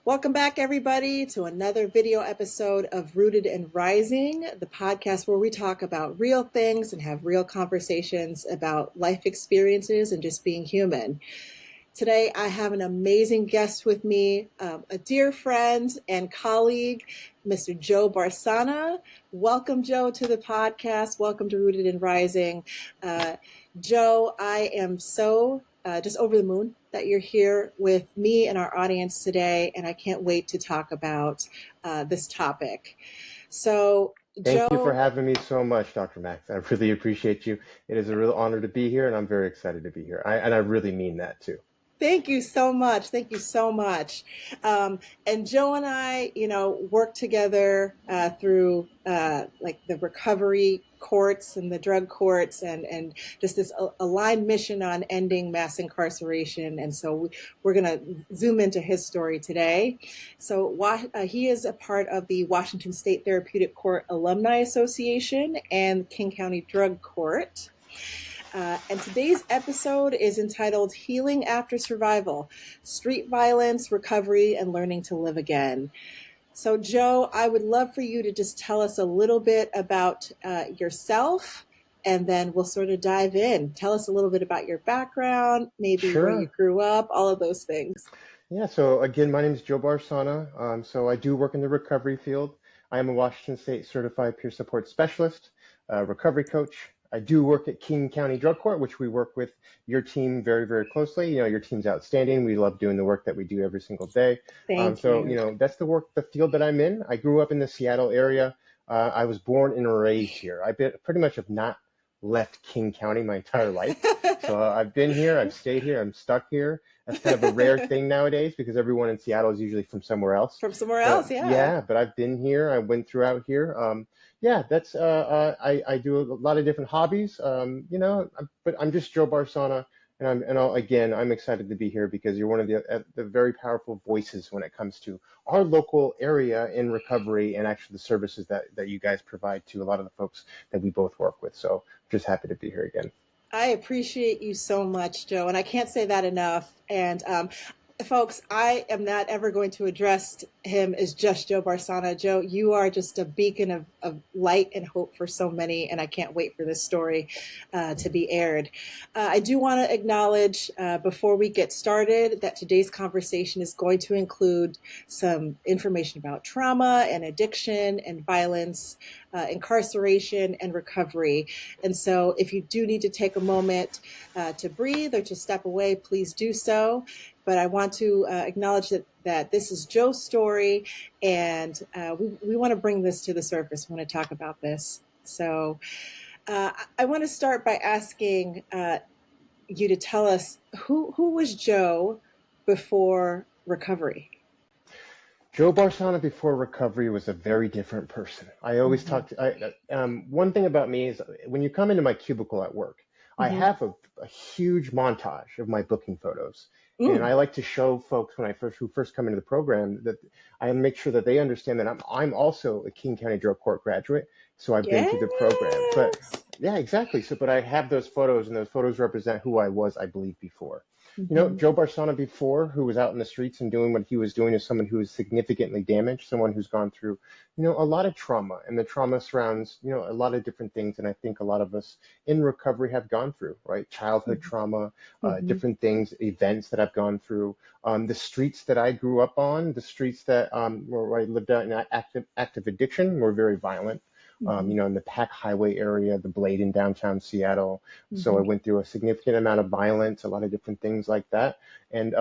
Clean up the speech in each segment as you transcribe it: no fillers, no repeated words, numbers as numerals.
Welcome back, everybody, to another video episode of Rooted and Rising, the podcast where we talk about real things and have real conversations about life experiences and just being human. Today, I have an amazing guest with me, a dear friend and colleague, Mr. Joe Barsana. Welcome, Joe, to the podcast. Welcome to Rooted and Rising. Joe, I am so just over the moon that you're here with me and our audience today, and I can't wait to talk about this topic. So, Thank you for Joe, having me so much, Dr. Max. I really appreciate you. It is a real honor to be here, and I'm very excited to be here. And I really mean that too. thank you so much. Thank you so much. And Joe and I, work together through like the recovery courts and the drug courts and just this aligned mission on ending mass incarceration. And so we're going to zoom into his story today. So he is a part of the Washington State Therapeutic Court Alumni Association and King County Drug Court. And today's episode is entitled Healing After Survival, Street Violence, Recovery, and Learning to Live Again. So, Joe, I would love for you to just tell us a little bit about yourself, and then we'll sort of dive in. Tell us a little bit about your background, maybe where you Sure. grew up, all of those things. Yeah, so again, my name is Joe Barsana. So I do work in the recovery field. I am a Washington State Certified Peer Support Specialist, recovery coach. I do work at King County Drug Court, which we work with your team very, very closely. Your team's outstanding. We love doing the work that we do every single day. Thank you. That's the field that I'm in. I grew up in the Seattle area. I was born and raised here. Pretty much have not left King County my entire life. So I've been here, I've stayed here, I'm stuck here. That's kind of a rare thing nowadays because everyone in Seattle is usually from somewhere else. From somewhere else, yeah. Yeah, but I've been here. I went throughout here. That's I do a lot of different hobbies. But I'm just Joe Barsana, and I'm excited to be here because you're one of the very powerful voices when it comes to our local area in recovery and actually the services that you guys provide to a lot of the folks that we both work with. So just happy to be here again. I appreciate you so much, Joe, and I can't say that enough. And folks, I am not ever going to address him as just Joe Barsana. Joe, you are just a beacon of light and hope for so many, and I can't wait for this story to be aired. I do want to acknowledge before we get started that today's conversation is going to include some information about trauma and addiction and violence, incarceration and recovery. And so if you do need to take a moment to breathe or to step away, please do so. But I want to acknowledge that this is Joe's story, and we want to bring this to the surface. We want to talk about this. So I want to start by asking you to tell us who was Joe before recovery? Joe Barsana before recovery was a very different person. I always talk to, one thing about me is when you come into my cubicle at work, I have a huge montage of my booking photos. And I like to show folks who first come into the program that I make sure that they understand that I'm also a King County Drug Court graduate. So I've been through the program. But yeah, exactly. So, but I have those photos, and those photos represent who I was, I believe, before. Joe Barsana before, who was out in the streets and doing what he was doing, is someone who is significantly damaged, someone who's gone through, a lot of trauma, and the trauma surrounds, a lot of different things. And I think a lot of us in recovery have gone through, right? Childhood trauma, different things, events that I've gone through, the streets that I grew up on, the streets that where I lived out in active addiction were very violent. In the Pack Highway area, the Blade in downtown Seattle. So I went through a significant amount of violence, a lot of different things like that. And,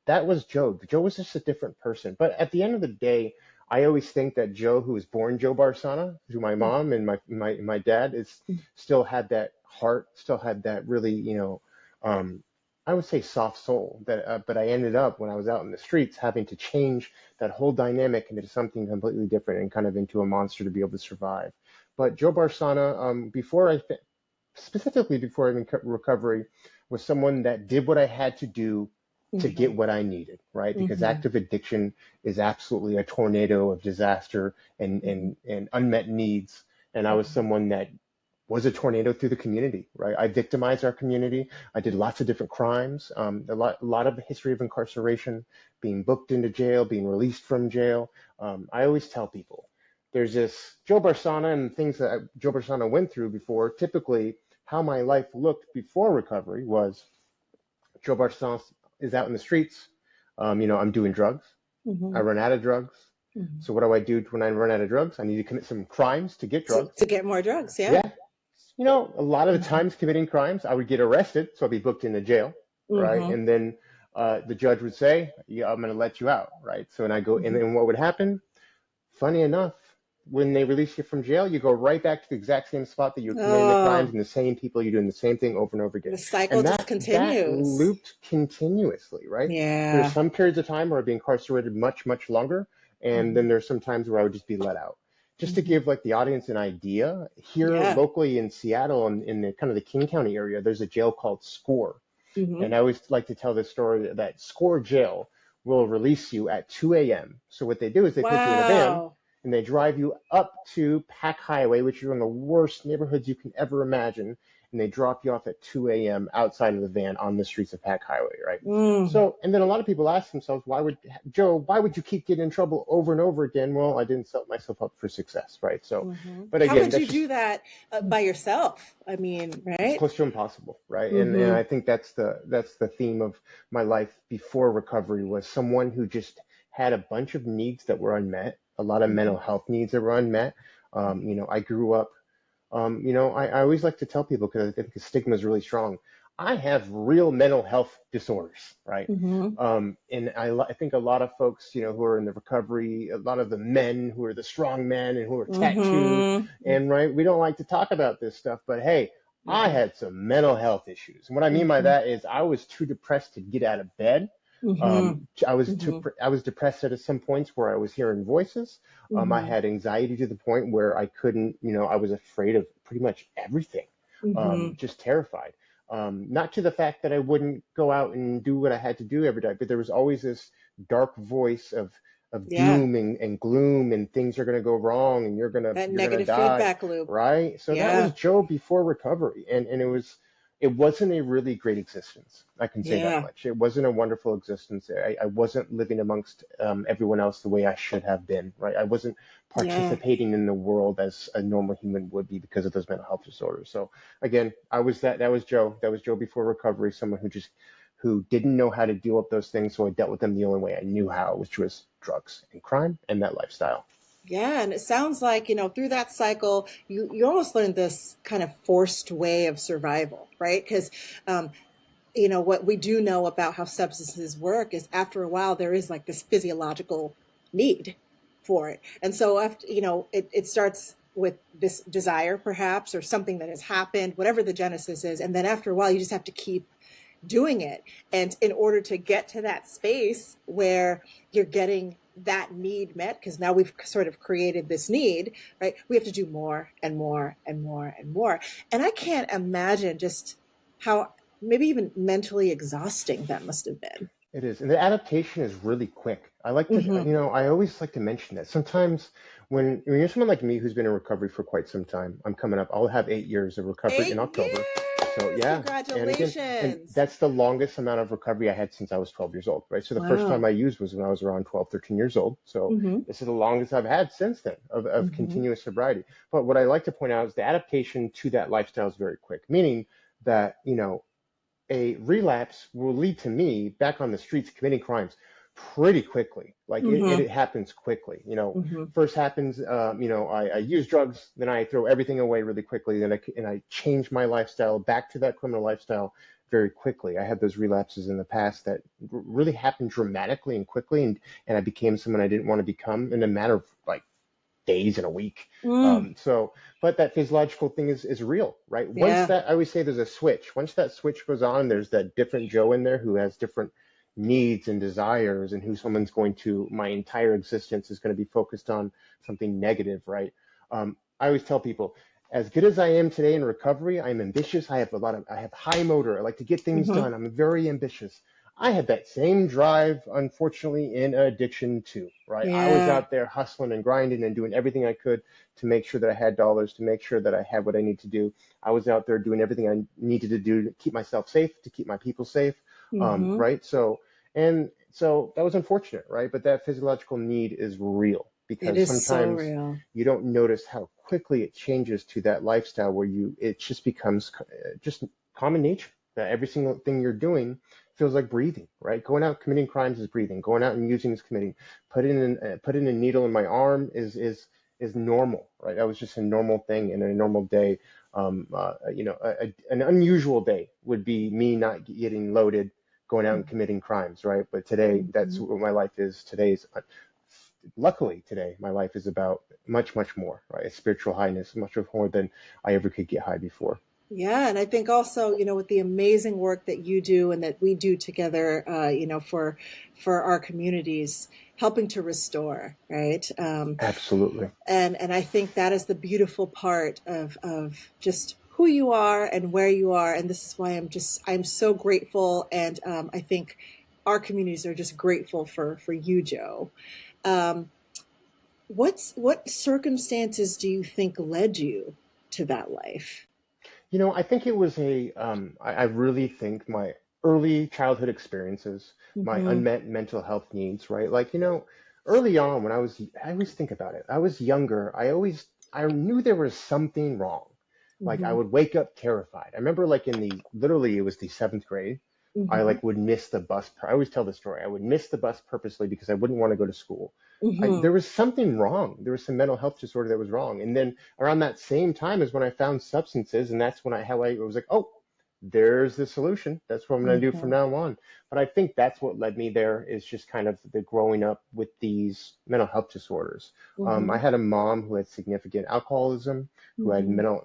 that was Joe. Joe was just a different person. But at the end of the day, I always think that Joe, who was born Joe Barsana, through my mom and my dad, still had that heart, still had that really, I would say soft soul, but I ended up, when I was out in the streets, having to change that whole dynamic into something completely different and kind of into a monster to be able to survive. But Joe Barsana, specifically before even recovery, was someone that did what I had to do to get what I needed, right? Because active addiction is absolutely a tornado of disaster and unmet needs. And I was someone that was a tornado through the community, right? I victimized our community. I did lots of different crimes, a lot of the history of incarceration, being booked into jail, being released from jail. I always tell people there's this Joe Barsana and things that Joe Barsana went through before. Typically, how my life looked before recovery was Joe Barsana is out in the streets. I'm doing drugs. I Hmm. run out of drugs. Hmm. So what do I do when I run out of drugs? I need to commit some crimes to get drugs. To get more drugs, yeah. Yeah, a lot of the times committing crimes, I would get arrested, so I'd be booked into jail, right? Hmm. And then the judge would say, "Yeah, I'm going to let you out," right? So, and I go, and Hmm. then what would happen? Funny enough, when they release you from jail, you go right back to the exact same spot that you were committing the crimes, Oh, and the same people, you're doing the same thing over and over the again. cycle And just that continues. looped continuously, right? There's Yeah. some periods of time where I'd be incarcerated much, much longer, and Hmm. then there's some times where I would just be let out. Just to Hmm. give like the audience an idea, here Yeah. locally in Seattle and in the kind of the King County area, there's a jail called SCORE. Hmm. And I always like to tell this story that SCORE jail will release you at 2 a.m. So what they do is they put you in a van Wow. and they drive you up to Pack Highway, which is one of the worst neighborhoods you can ever imagine, and they drop you off at 2 a.m. outside of the van on the streets of Pack Highway, right? Mm. So, and then a lot of people ask themselves, why would you keep getting in trouble over and over again? Well, I didn't set myself up for success, right? So, Hmm. but How again, could that's you just do that by yourself? I mean, it's right? close to impossible, right? And Hmm. I think that's the theme of my life before recovery was someone who just had a bunch of needs that were unmet, a lot of mental health needs that were unmet. I grew up. I always like to tell people because I think the stigma is really strong. I have real mental health disorders, right? Hmm. And I think a lot of folks, who are in the recovery, a lot of the men who are the strong men and who are tattooed, Hmm. and right, we don't like to talk about this stuff, but hey, I Hmm. had some mental health issues. And what I mean by Hmm. that is I was too depressed to get out of bed. Hmm. Hmm. I was depressed at some points where I was hearing voices. I Hmm. had anxiety to the point where I couldn't, I was afraid of pretty much everything, Hmm. just terrified. Not to the fact that I wouldn't go out and do what I had to do every day, but there was always this dark voice of Yeah. doom and gloom and things are going to go wrong and That you're gonna negative die, feedback loop. right? So that was Yeah. Joe before recovery, and it wasn't a really great existence. I can say that Yeah. much. It wasn't a wonderful existence. I wasn't living amongst everyone else the way I should have been, right? I wasn't Yeah. participating in the world as a normal human would be because of those mental health disorders. So again, that was Joe. That was Joe before recovery, someone who didn't know how to deal with those things. So I dealt with them the only way I knew how, which was drugs and crime and that lifestyle. Yeah, and it sounds like, through that cycle, you almost learned this kind of forced way of survival, right? Because what we do know about how substances work is after a while there is like this physiological need for it. And so after, it starts with this desire perhaps or something that has happened, whatever the genesis is, and then after a while you just have to keep doing it. And in order to get to that space where you're getting that need met, because now we've sort of created this need, right? We have to do more and more and more and more. And I can't imagine just how maybe even mentally exhausting that must have been. It is. And the adaptation is really quick. Mm-hmm. I always like to mention that. Sometimes when you're someone like me who's been in recovery for quite some time, I'm coming up, I'll have 8 years of recovery in 8 years! October. So yeah. And Congratulations. that's the longest amount of recovery I had since I was 12 years old, right? So the first time Wow. I used was when I was around 12, 13 years old. So Mm-hmm. this is the longest I've had since then of Mm-hmm. continuous sobriety. But what I like to point out is the adaptation to that lifestyle is very quick, meaning that, a relapse will lead to me back on the streets committing crimes pretty quickly. Like Mm-hmm. it happens quickly. Mm-hmm. First happens, I use drugs, then I throw everything away really quickly, and I change my lifestyle back to that criminal lifestyle very quickly. I had those relapses in the past that really happened dramatically and quickly, and I became someone I didn't want to become in a matter of like days in a week. Mm. But that physiological thing is real, right? Yeah. I always say there's a switch. Once that switch goes on, there's that different Joe in there who has different needs and desires, and who someone's my entire existence is going to be focused on something negative, right? I always tell people, as good as I am today in recovery, I'm ambitious. I have high motor. I like to get things Mm-hmm. done. I'm very ambitious. I had that same drive, unfortunately, in addiction too, right? I was Yeah. out there hustling and grinding and doing everything I could to make sure that I had dollars, to make sure that I had what I need to do. I was out there doing everything I needed to do to keep myself safe, to keep my people safe, Mm-hmm. right? So that was unfortunate, right? But that physiological need is real It because is so sometimes real. you don't notice how quickly it changes to that lifestyle where it just becomes just common nature that every single thing you're doing feels like breathing, right? Going out committing crimes is breathing. Going out and using is committing. Putting a needle in my arm is normal, right? That was just a normal thing in a normal day. An unusual day would be me not getting loaded, going out and committing crimes, right? But today, that's Mm-hmm. what my life is. Luckily today, my life is about much, much more, right? It's spiritual highness, much more than I ever could get high before. Yeah, and I think also, with the amazing work that you do and that we do together, for our communities, helping to restore, right? Absolutely. And I think that is the beautiful part of just who you are and where you are, and this is why I'm so grateful, and I think our communities are just grateful for you, Joe. Um, what circumstances do you think led you to that life? I think it was I really think my early childhood experiences, my Hmm. unmet mental health needs, right? Like, early on when I always think about it. I was younger. I knew there was something wrong. Like I Hmm. would wake up terrified. I remember like literally it was the seventh grade. I Hmm. like would miss the bus. I always tell the story. I would miss the bus purposely because I wouldn't want to go to school. Hmm. There was something wrong. There was some mental health disorder that was wrong. And then around that same time is when I found substances, and that's when I was like, oh, there's the solution. That's what I'm going to do from Hmm. now on. But I think that's what led me there is just kind of the growing up with these mental health disorders. I Hmm. had a mom who had significant alcoholism, who had Hmm. mental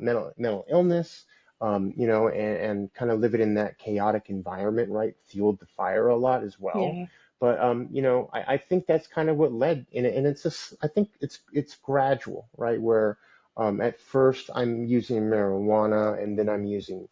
illness, and kind of living in that chaotic environment, right, fueled the fire a lot as well. Yeah. But I think that's kind of what led, and it's just I think it's gradual, right? Where at first I'm using marijuana, and then I'm using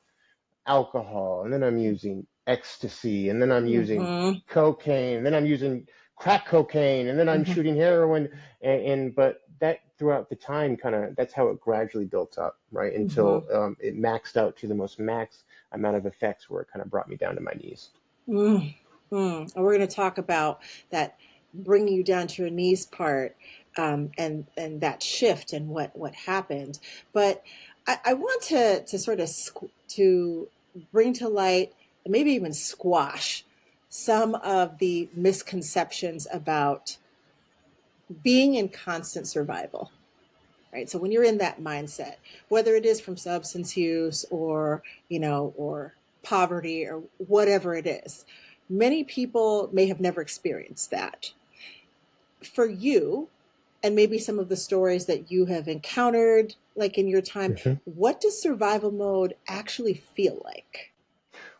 alcohol, and then I'm using ecstasy, and then I'm using Hmm. cocaine, and then I'm using crack cocaine, and then I'm Hmm. shooting heroin, and but that throughout the time kind of that's how it gradually built up, right? Until Hmm. it maxed out to the most max amount of effects where it kind of brought me down to my knees. Mm, mm. And we're going to talk about that bringing you down to your knees part, and that shift and what happened. But I want to sort of to bring to light and maybe even squash some of the misconceptions about being in constant survival. Right. So when you're in that mindset, whether it is from substance use or poverty or whatever it is, many people may have never experienced that. For you, and maybe some of the stories that you have encountered, like in your time, Mhm. what does survival mode actually feel like?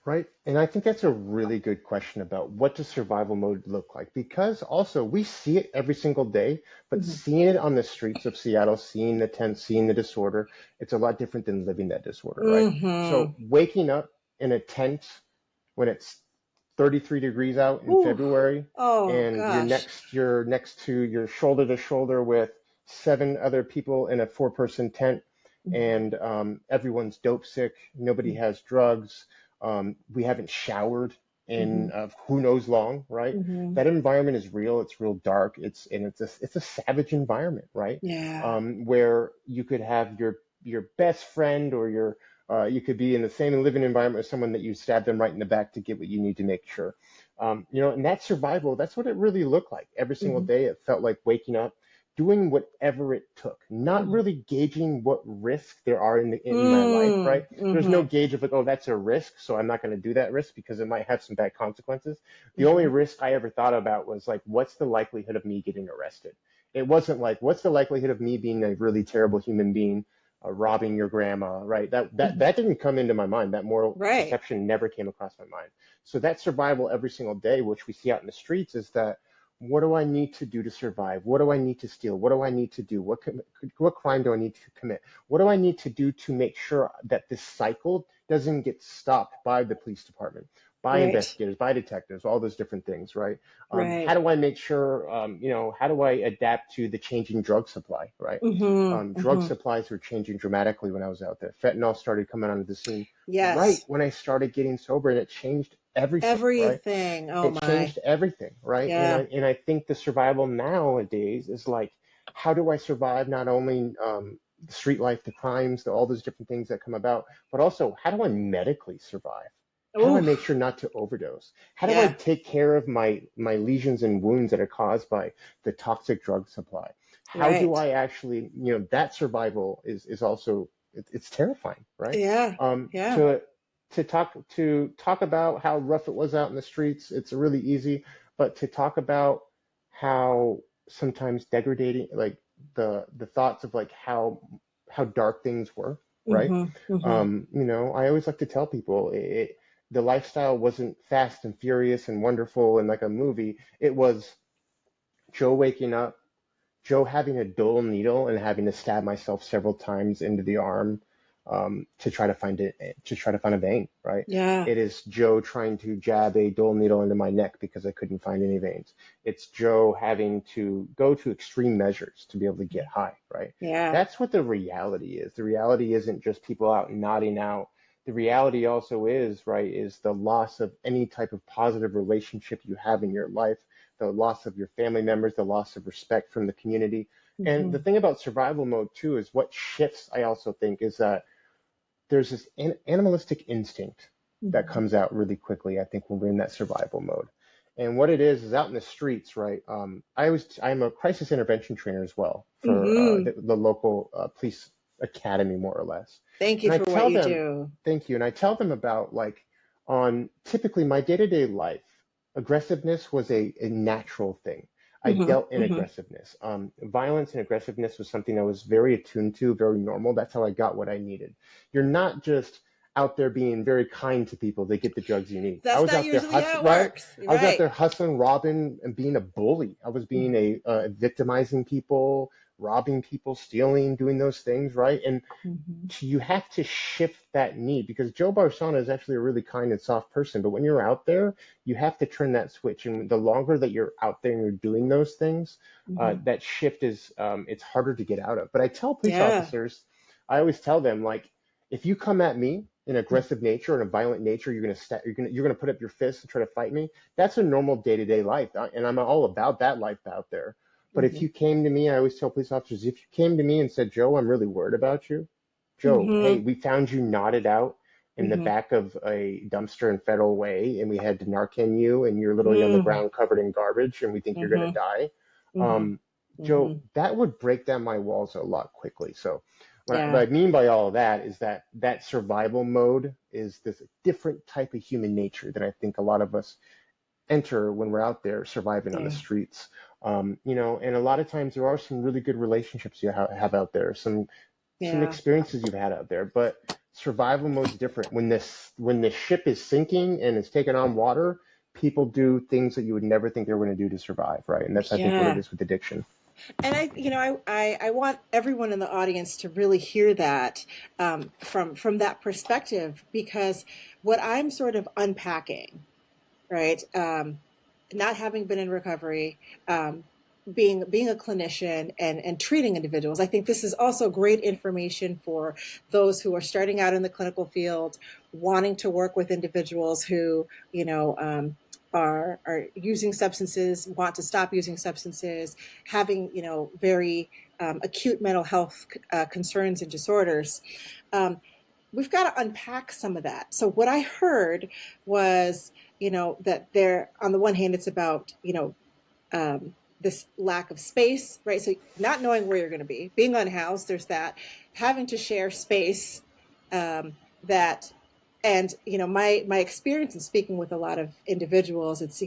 Right. And I think that's a really good question about what does survival mode look like? Because also we see it every single day, but Hmm. seeing it on the streets of Seattle, seeing the tent, seeing the disorder, it's a lot different than living that disorder, right? So Hmm. waking up in a tent when it's 33 degrees out in Ooh. February Oh and gosh. you're next to you're shoulder to shoulder with seven other people in a four-person tent, Hmm. and everyone's dope sick, nobody has drugs, we haven't showered Hmm. in who knows long, right? Hmm. That environment is real. It's real dark. It's a savage environment, right? Yeah. Where you could have your best friend or you could be in the same living environment with someone that you stab them right in the back to get what you need to make sure. And that survival, that's what it really looked like. Every single Hmm. day, it felt like waking up, doing whatever it took, not Hmm. really gauging what risk there are in my life, right? There's no Hmm. gauge of like, oh, that's a risk, so I'm not going to do that risk because it might have some bad consequences. The only Hmm. risk I ever thought about was like, what's the likelihood of me getting arrested? It wasn't like, what's the likelihood of me being a really terrible human being, robbing your grandma, right? That Hmm. didn't come into my mind. That moral Right. perception never came across my mind. So that survival every single day, which we see out in the streets, is that what do I need to do to survive? What do I need to steal? What do I need to do? What crime do I need to commit? What do I need to do to make sure that this cycle doesn't get stopped by the police department, by Right. investigators, by detectives, all those different things, right? How Right. do I make sure, how do I adapt to the changing drug supply, right? Mm-hmm. Drug Mm-hmm. supplies were changing dramatically when I was out there. Fentanyl started coming onto the scene right Yes. when I started getting sober, and it changed everything, right? Everything. Oh It my. changed everything, right? Yeah. And I think the survival nowadays is like, how do I survive not only the street life, the crimes, all those different things that come about, but also how do I medically survive? How do I Oh, make sure not to overdose? How do I yeah. take care of my lesions and wounds that are caused by the toxic drug supply? How do Right. I actually, that survival is also it's terrifying, right? Yeah. Um, Yeah. to to talk about how rough it was out in the streets, it's really easy, but to talk about how sometimes degrading, like the thoughts of like how dark things were, right? Mm-hmm. Mm-hmm. I always like to tell people the lifestyle wasn't fast and furious and wonderful and like a movie. It was Joe waking up, Joe having a dull needle and having to stab myself several times into the arm to try to find a vein, right? Yeah. It is Joe trying to jab a dull needle into my neck because I couldn't find any veins. It's Joe having to go to extreme measures to be able to get high, right? Yeah. That's what the reality is. The reality isn't just people out nodding out. The reality also is, right, is the loss of any type of positive relationship you have in your life, the loss of your family members, the loss of respect from the community. And the Mm-hmm. thing about survival mode too is what shifts, I also think, is that there's this animalistic instinct that Mm-hmm. comes out really quickly, I think, when we're in that survival mode. And what it is out in the streets, right? I'm a crisis intervention trainer as well for Mm-hmm. the local police academy, more or less. Thank you And I for what tell you them, do. thank you, and I tell them about like on typically my day-to-day life, aggressiveness was a natural thing. I Mm-hmm. dealt in Mm-hmm. aggressiveness. Violence and aggressiveness was something I was very attuned to, very normal. That's how I got what I needed. You're not just out there being very kind to people to get the drugs you need. I That's was not out there usually how hustling, it right? works. I was out Right. there hustling, robbing, and being a bully. I was being victimizing people, robbing people, stealing, doing those things, right? And Mm-hmm. you have to shift that need because Joe Barsana is actually a really kind and soft person. But when you're out there, you have to turn that switch. And the longer that you're out there and you're doing those things, Mm-hmm. that shift is it's harder to get out of. But I tell police Yeah. officers, I always tell them like, if you come at me in aggressive nature and a violent nature, you're gonna put up your fists and try to fight me. That's a normal day-to-day life, and I'm all about that life out there. But if Mm-hmm. you came to me, I always tell police officers, if you came to me and said, Joe, I'm really worried about you. Joe, hey, Mm-hmm. we found you knotted out in the Mm-hmm. back of a dumpster in Federal Way, and we had to Narcan you, and you're literally on the Mm-hmm. ground covered in garbage, and we think you're going to Mm-hmm. die. Mm-hmm. Um, Joe, Mm-hmm. that would break down my walls a lot quickly. So, what Yeah. I mean by all of that is that survival mode is this different type of human nature that I think a lot of us enter when we're out there surviving on the Yeah. streets. And a lot of times there are some really good relationships you have out there, some Yeah. experiences you've had out there, but survival mode's different. When the ship is sinking and it's taking on water, people do things that you would never think they were going to do to survive, right? And that's I think what it Yeah. is with addiction. And I want everyone in the audience to really hear that from that perspective, because what I'm sort of unpacking, right? Not having been in recovery, being a clinician and treating individuals. I think this is also great information for those who are starting out in the clinical field, wanting to work with individuals who are using substances, want to stop using substances, having very acute mental health concerns and disorders. Um, we've got to unpack some of that. So what I heard was, that there, on the one hand, it's about, this lack of space, right? So not knowing where you're going to be, being unhoused, there's that, having to share space, that, and, my experience in speaking with a lot of individuals, it's,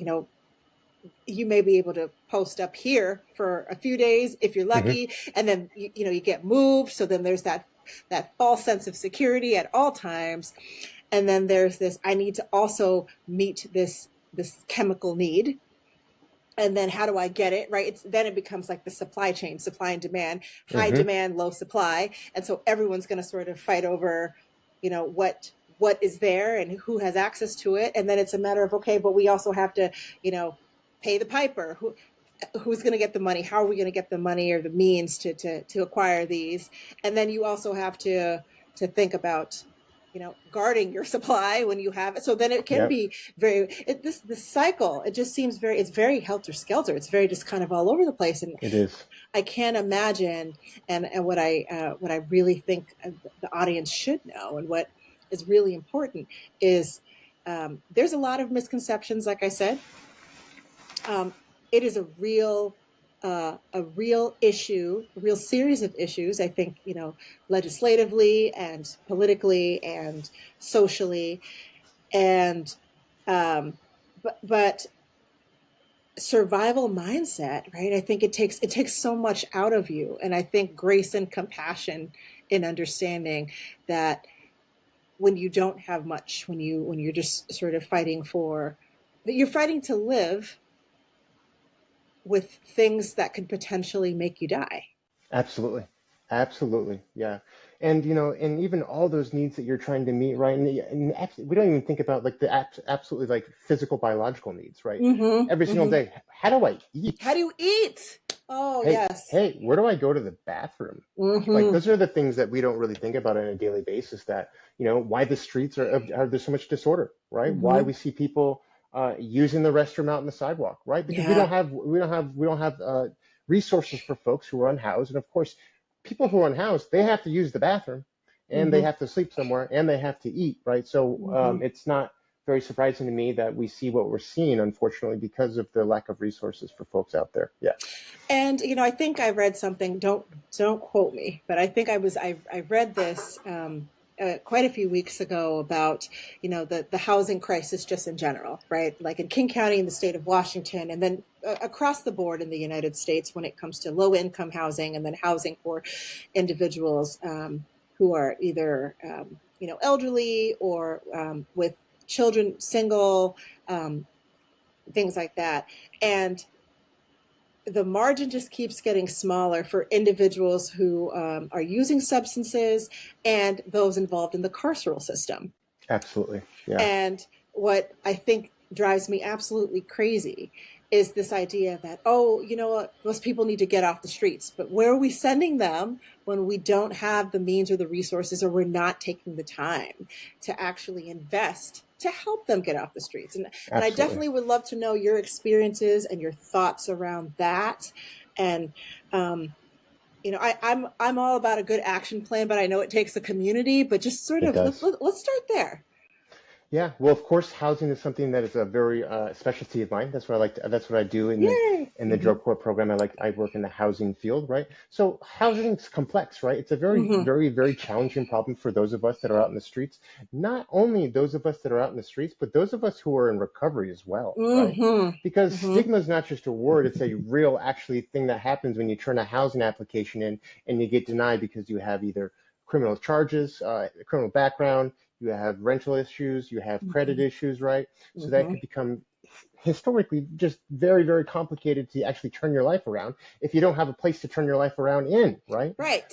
you may be able to post up here for a few days if you're Hmm. lucky, and then you get moved. So then there's that false sense of security at all times, and then there's this, I need to also meet this chemical need, and then how do I get it, right? Then it becomes like the supply chain, supply and demand, high Hmm. demand, low supply, and so everyone's going to sort of fight over what what is there and who has access to it. And then it's a matter of, okay, but we also have to, pay the piper. Who's going to get the money? How are we going to get the money or the means to acquire these? And then you also have to think about, guarding your supply when you have it. So then it can Yep. be this cycle. It just seems it's very helter skelter. It's very just kind of all over the place. And It is. I can't imagine. And what I really think the audience should know, and what is really important is there's a lot of misconceptions. Like I said, it is a real issue, a real series of issues. I think, legislatively and politically and socially, and but survival mindset, right? I think it takes so much out of you, and I think grace and compassion in understanding that when you don't have much, when you're just sort of fighting to live with things that could potentially make you die. Absolutely. Absolutely. Yeah. And, and even all those needs that you're trying to meet, right? We don't even think about like the absolutely like physical, biological needs, right? Mm-hmm, Every single mm-hmm. day. How do I eat? How do you eat? Oh, Hey, yes. hey, where do I go to the bathroom? Like Mm-hmm, those are the things that we don't really think about on a daily basis that, why the streets are there's so much disorder, right? Why mm-hmm. we see people using the restroom out on the sidewalk, right? Because Yeah. we don't have resources for folks who are unhoused. And of course, people who are unhoused, they have to use the bathroom and they Mm-hmm, have to sleep somewhere and they have to eat, right? So mm-hmm. it's not very surprising to me that we see what we're seeing, unfortunately, because of the lack of resources for folks out there. Yeah. And I think I read something. Don't quote me, but I think I read this quite a few weeks ago about the housing crisis just in general, right? Like in King County in the state of Washington, and then across the board in the United States when it comes to low income housing, and then housing for individuals who are either elderly or with children, single, um, things like that, and the margin just keeps getting smaller for individuals who are using substances and those involved in the carceral system. Absolutely. Yeah. And what I think drives me absolutely crazy is this idea that, oh, you know what, those people need to get off the streets. But where are we sending them when we don't have the means or the resources, or we're not taking the time to actually invest to help them get off the streets? And I Absolutely. definitely would love to know your experiences and your thoughts around that. And I'm all about a good action plan, but I know it takes a community. But just sort It of does. let's start there. Yeah, well, of course, housing is something that is a very specialty of mine. That's what I like. That's what I do Yay. in the Mm-hmm. drug court program. I work in the housing field, right? So housing's complex, right? It's a very, Mm-hmm. very, very challenging problem for those of us that are out in the streets. Not only those of us that are out in the streets, but those of us who are in recovery as well, right? Mm-hmm. Because Mm-hmm. stigma is not just a word; it's a real, actually, thing that happens when you turn a housing application in and you get denied because you have either criminal charges, criminal background, you have rental issues, you have credit Mm-hmm. issues, right? So that Mm-hmm. could become historically just very, very complicated to actually turn your life around if you don't have a place to turn your life around in, right? Right.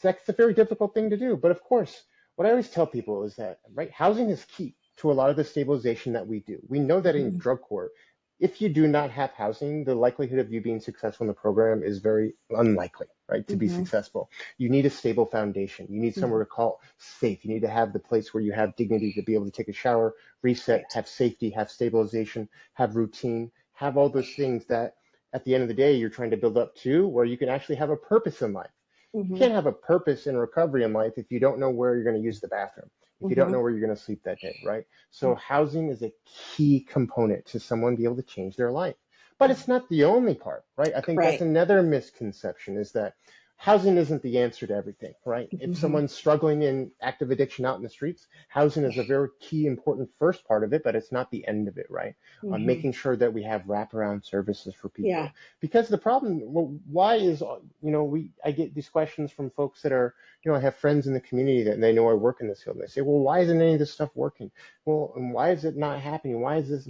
That's a very difficult thing to do. But of course, what I always tell people is that, right, housing is key to a lot of the stabilization that we do. We know that in Mm-hmm. drug court, if you do not have housing, the likelihood of you being successful in the program is very unlikely, right? To be Mm-hmm. successful, you need a stable foundation. You need somewhere to call safe. You need to have the place where you have dignity to be able to take a shower, reset, Right. have safety, have stabilization, have routine, have all those things that at the end of the day, you're trying to build up to where you can actually have a purpose in life. You Mm-hmm. can't have a purpose in recovery in life if you don't know where you're going to use the bathroom, if you don't Mm-hmm. know where you're going to sleep that day, right? So housing is a key component to someone be able to change their life. But it's not the only part, right? I think that's Right. another misconception is that housing isn't the answer to everything, right? If Mm-hmm. someone's struggling in active addiction out in the streets, housing is a very key, important first part of it, but it's not the end of it, right? Mm-hmm. Making sure that we have wraparound services for Yeah. people. Because the problem, well, why is, I get these questions from folks that are, I have friends in the community that they know I work in this field. And they say, well, why isn't any of this stuff working? Well, and why is it not happening? Why is this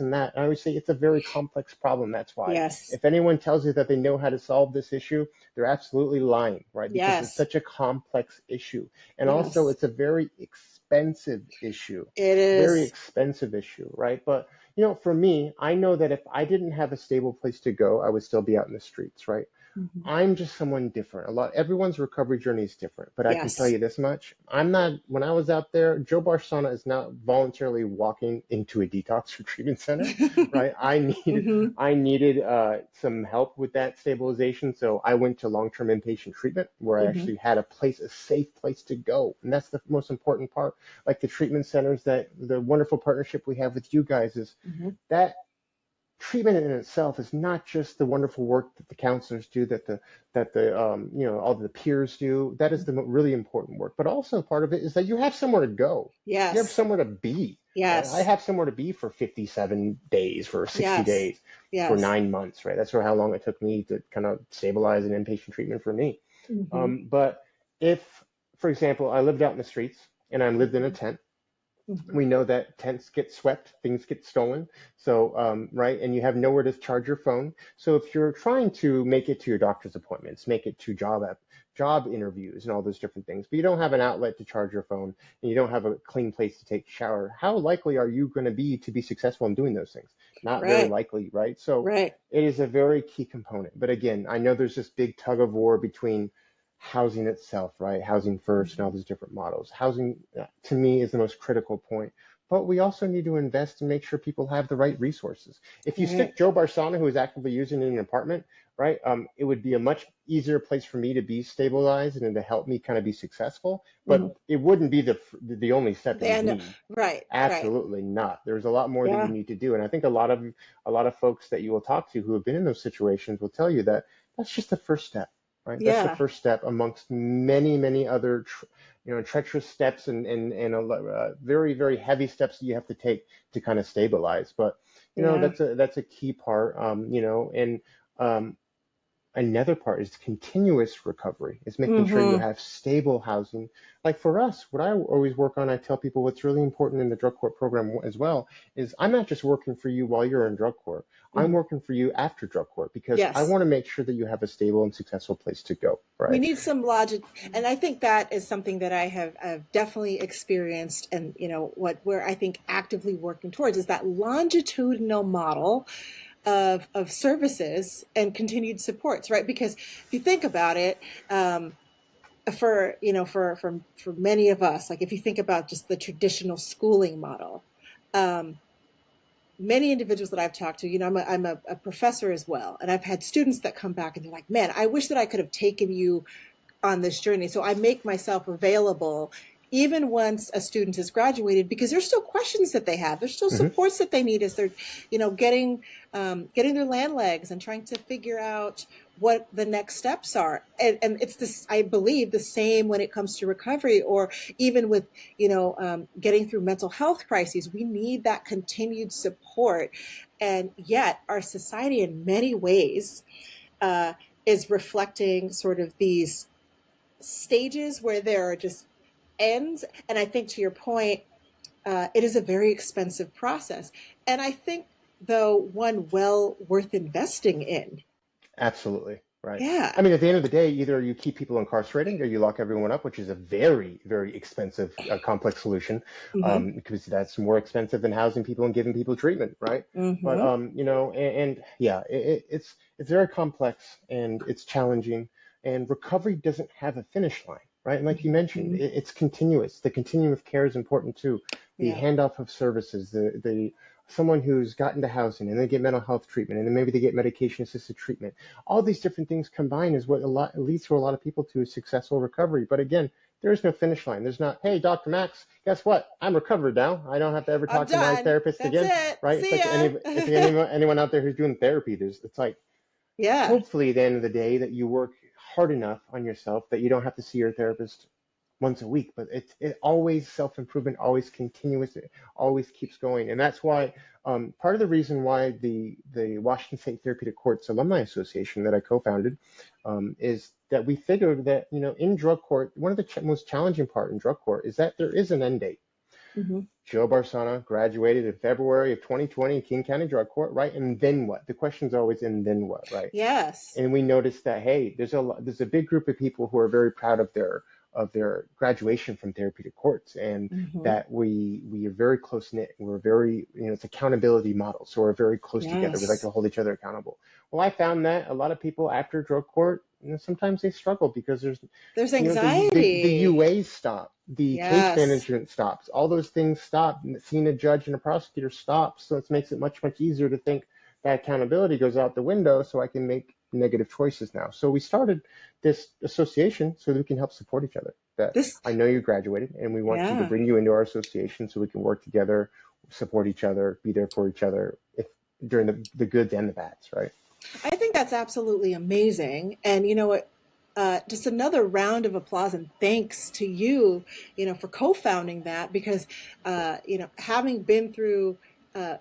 and that? And I would say it's a very complex problem. That's why. Yes. If anyone tells you that they know how to solve this issue, they're absolutely lying, right? Because it's Yes. such a complex issue. And also Yes. it's a very expensive issue, It very is. expensive issue, right? But for me, I know that if I didn't have a stable place to go, I would still be out in the streets, right? Mhm. I'm just someone different. Everyone's recovery journey is different, but I can tell Yes. you this much. I'm not, when I was out there, Joe Barsana is not voluntarily walking into a detox or treatment center, right? Hmm. I needed some help with that stabilization. So I went to long-term inpatient treatment where I Hmm. actually had a safe place to go. And that's the most important part. Like the treatment centers, that the wonderful partnership we have with you guys is Hmm. that treatment in itself is not just the wonderful work that the counselors do, that the all the peers do. That is the really important work. But also part of it is that you have somewhere to go. You have Yes. somewhere to be, right? I Yes. have somewhere to be for 57 days, for 60 Yes. days, for Yes. 9 months, right? That's how long it took me to kind of stabilize an inpatient treatment for me. Hmm. But if, for example, I lived out in the streets and I lived in a Hmm. tent, Hmm. we know that tents get swept, things get stolen. So, right, and you have nowhere to charge your phone. So if you're trying to make it to your doctor's appointments, make it to job interviews and all those different things, but you don't have an outlet to charge your phone and you don't have a clean place to take a shower, how likely are you going to be successful in doing those things? Not very Right. likely, right? So Right. it is a very key component. But again, I know there's this big tug of war between housing itself, right? Housing first and all Hmm. these different models. Housing, to me, is the most critical point. But we also need to invest and make sure people have the right resources. If you Right. stick Joe Barsana, who is actively using it in an apartment, right, it would be a much easier place for me to be stabilized and to help me kind of be successful. Hmm. But it wouldn't be the only step you would And need. right. Right. Absolutely not. There's a lot more that you Yeah. need to do, and I think a lot of folks that you will talk to who have been in those situations will tell you that that's just the first step, right? That's the Yeah. first step amongst many other, treacherous steps and very very heavy steps that you have to take to kind of stabilize. But Yeah. that's a key part, and um, another part is continuous recovery, is making sure you Hmm. have stable housing. Like for us, what I always work on, I tell people what's really important in the drug court program as well, is I'm not just working for you while you're in drug court. I'm Hmm. working for you after drug court because I Yes. want to make sure that you have a stable and successful place to go, We right? need some logic, and I think that is something that I've definitely experienced, and what we're, I think, actively working towards is that longitudinal model of services and continued supports, right? Because if you think about it, for many of us, like if you think about just the traditional schooling model, um, many individuals that I've talked to, I'm a professor as well, and I've had students that come back and they're like, "Man, I wish that I could have taken you on this journey." So I make myself available even once a student has graduated, because there's still questions that they have. There's still Hmm. supports that they need as they're, getting their land legs and trying to figure out what the next steps are. And it's this, I believe, the same when it comes to recovery, or even with, getting through mental health crises. We need that continued support. And yet our society in many ways uh, is reflecting sort of these stages where there are just ends. And I think, to your point, it is a very expensive process. And I think, though, one well worth investing in. Absolutely. Right. Yeah. I mean, at the end of the day, either you keep people incarcerated or you lock everyone up, which is a very, very expensive, complex solution, Hmm. because that's more expensive than housing people and giving people treatment, right? But Hmm. and yeah, it's very complex and it's challenging, and recovery doesn't have a finish line, right? And like you mentioned, Hmm. it's continuous. The continuum of care is important too. The Yeah. handoff of services, the someone who's gotten to housing and they get mental health treatment and then maybe they get medication assisted treatment, all these different things combined is what leads to a lot of people to a successful recovery. But again, there is no finish line. There's not, hey, Dr. Max, guess what? I'm recovered now. I don't have to ever I'm talk to my done. therapist That's again, it. right? It's See like ya. anyone out there who's doing therapy. It's like, Yeah. hopefully at the end of the day that you work hard enough on yourself that you don't have to see your therapist once a week, but it always self-improvement, always continuous, it always keeps going. And that's why part of the reason why the Washington State Therapeutic Courts Alumni Association that I co-founded is that we figured that, in drug court, one of the most challenging part in drug court is that there is an end date. Hmm. Joe Barsana graduated in February of 2020 in King County Drug Court, right? And then what? The question's always, and then what, right? Yes. And we noticed that, hey, there's a big group of people who are very proud of of their graduation from therapeutic courts, and Hmm. that we are very close knit. We're very, it's accountability model, so we're very close together. We like Yes. to hold each other accountable. Well, I found that a lot of people after drug court, sometimes they struggle because there's, There's the anxiety. UA stop, the case Yes. management stops, all those things stop. Seeing a judge and a prosecutor stops, so it makes it much easier to think that accountability goes out the window, so I can make negative choices now. So we started this association so that we can help support each other. That This, I know you graduated, and we want you to yeah. bring you into our association so we can work together, support each other, be there for each other during the goods and the bads, right? I think that's absolutely amazing. And you know what? Just another round of applause and thanks to you, for co-founding that because, having been through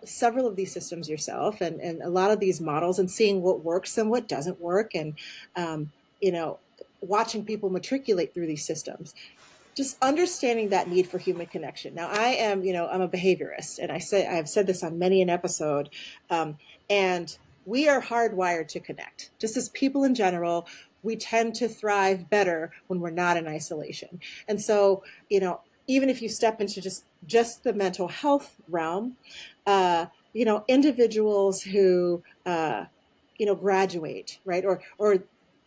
several of these systems yourself and a lot of these models and seeing what works and what doesn't work and, um, you know, watching people matriculate through these systems, just understanding that need for human connection. Now, I'm a behaviorist, and I've said this on many an episode, and we are hardwired to connect. Just as people in general, we tend to thrive better when we're not in isolation. And so, even if you step into just the mental health realm, individuals who graduate, right, or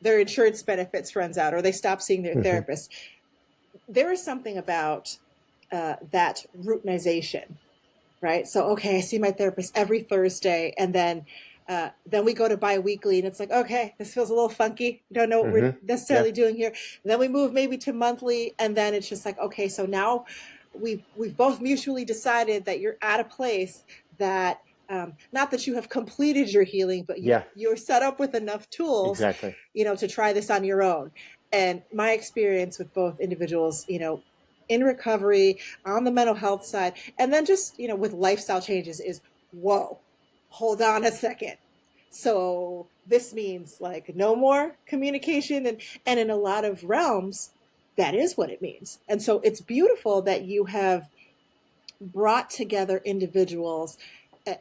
their insurance benefits runs out, or they stop seeing their Mm-hmm. therapist, there is something about that routinization, right? So, okay, I see my therapist every Thursday, and then we go to biweekly, and it's like, okay, this feels a little funky. We don't know what we're Mm-hmm. Yeah. necessarily doing here. And then we move maybe to monthly, and then it's just like, okay, so now we've both mutually decided that you're at a place that. Not that you have completed your healing, but Yeah. you're set up with enough tools, Exactly. to try this on your own. And my experience with both individuals, in recovery on the mental health side, and then just, with lifestyle changes is, whoa, hold on a second. So this means like no more communication. And in a lot of realms, that is what it means. And so it's beautiful that you have brought together individuals,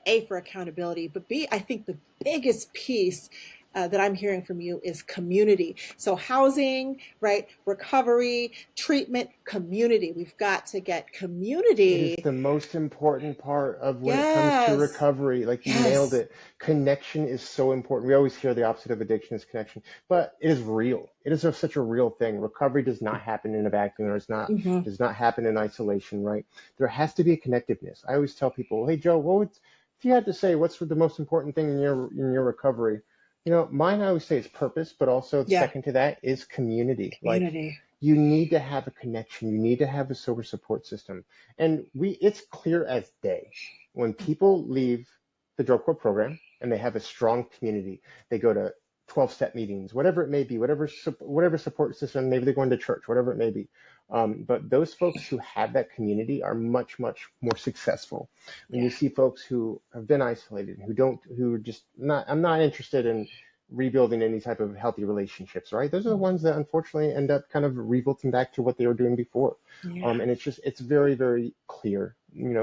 A, for accountability, but B, I think the biggest piece that I'm hearing from you is community. So housing, right? Recovery, treatment, community. We've got to get It is community. the most important part of when it comes to Yes. recovery. Like, you nailed Yes. it. Connection is so important. We always hear the opposite of addiction is connection, but it is real. It is such a real thing. Recovery does not happen in a vacuum, or Mm-hmm. does not happen in isolation, right? There has to be a connectiveness. I always tell people, hey Joe, if you had to say what's the most important thing in your recovery? Mine, I always say, is purpose, but also Yeah. second to that is community. Like, Community. you need to have a connection. You need to have a sober support system. And it's clear as day when people leave the drug court program and they have a strong community. They go to 12-step meetings, whatever it may be, whatever support system, maybe they're going to church, whatever it may be. But those folks who have that community are much more successful. When you Yeah. see folks who have been isolated, who are just not, I'm not interested in rebuilding any type of healthy relationships, right? Those are the ones that unfortunately end up kind of revolting back to what they were doing before. Yeah. And it's very clear.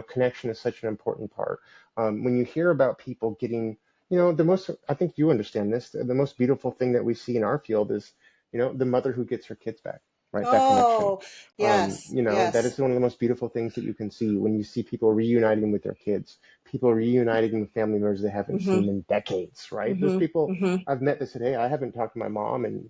Connection is such an important part. When you hear about people getting, I think you understand this, the most beautiful thing that we see in our field is, the mother who gets her kids back, right? That connection. Oh, yes. That Yes. is one of the most beautiful things that you can see when you see people reuniting with their kids, people reuniting with family members they haven't Mm-hmm. seen in decades, right? There's Mm-hmm. people Mm-hmm. I've met that said, hey, I haven't talked to my mom in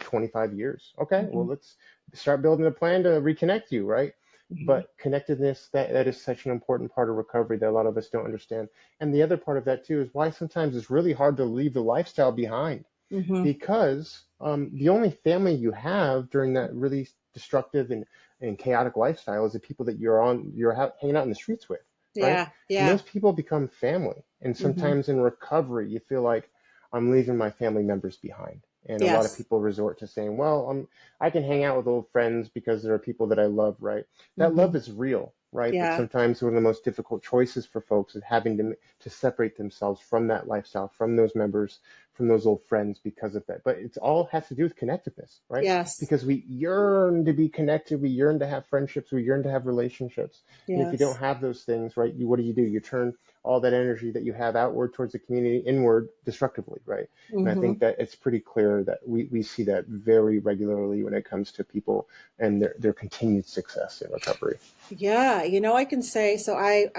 25 years. Okay, Mm-hmm. well, let's start building a plan to reconnect you, right? Mm-hmm. But connectedness, that is such an important part of recovery that a lot of us don't understand. And the other part of that too is why sometimes it's really hard to leave the lifestyle behind, Mm-hmm. because the only family you have during that really destructive and chaotic lifestyle is the people that hanging out in the streets with, right? Yeah. And Yeah. those people become family. And Mm-hmm. sometimes in recovery, you feel like I'm leaving my family members behind. And a lot of Yes. people resort to saying, well, I can hang out with old friends because there are people that I love, right? That Mm-hmm. love is real, right? But Yeah. sometimes one of the most difficult choices for folks is having to separate themselves from that lifestyle, from those members, from those old friends because of that. But it's all has to do with connectedness, right? Yes. Because we yearn to be connected, we yearn to have friendships, we yearn to have relationships. And if you don't Yes. have those things, right, what do? You turn all that energy that you have outward towards the community inward destructively, right? And I Hmm. think that it's pretty clear that we see that very regularly when it comes to people and their continued success in recovery. Yeah, I can say so. I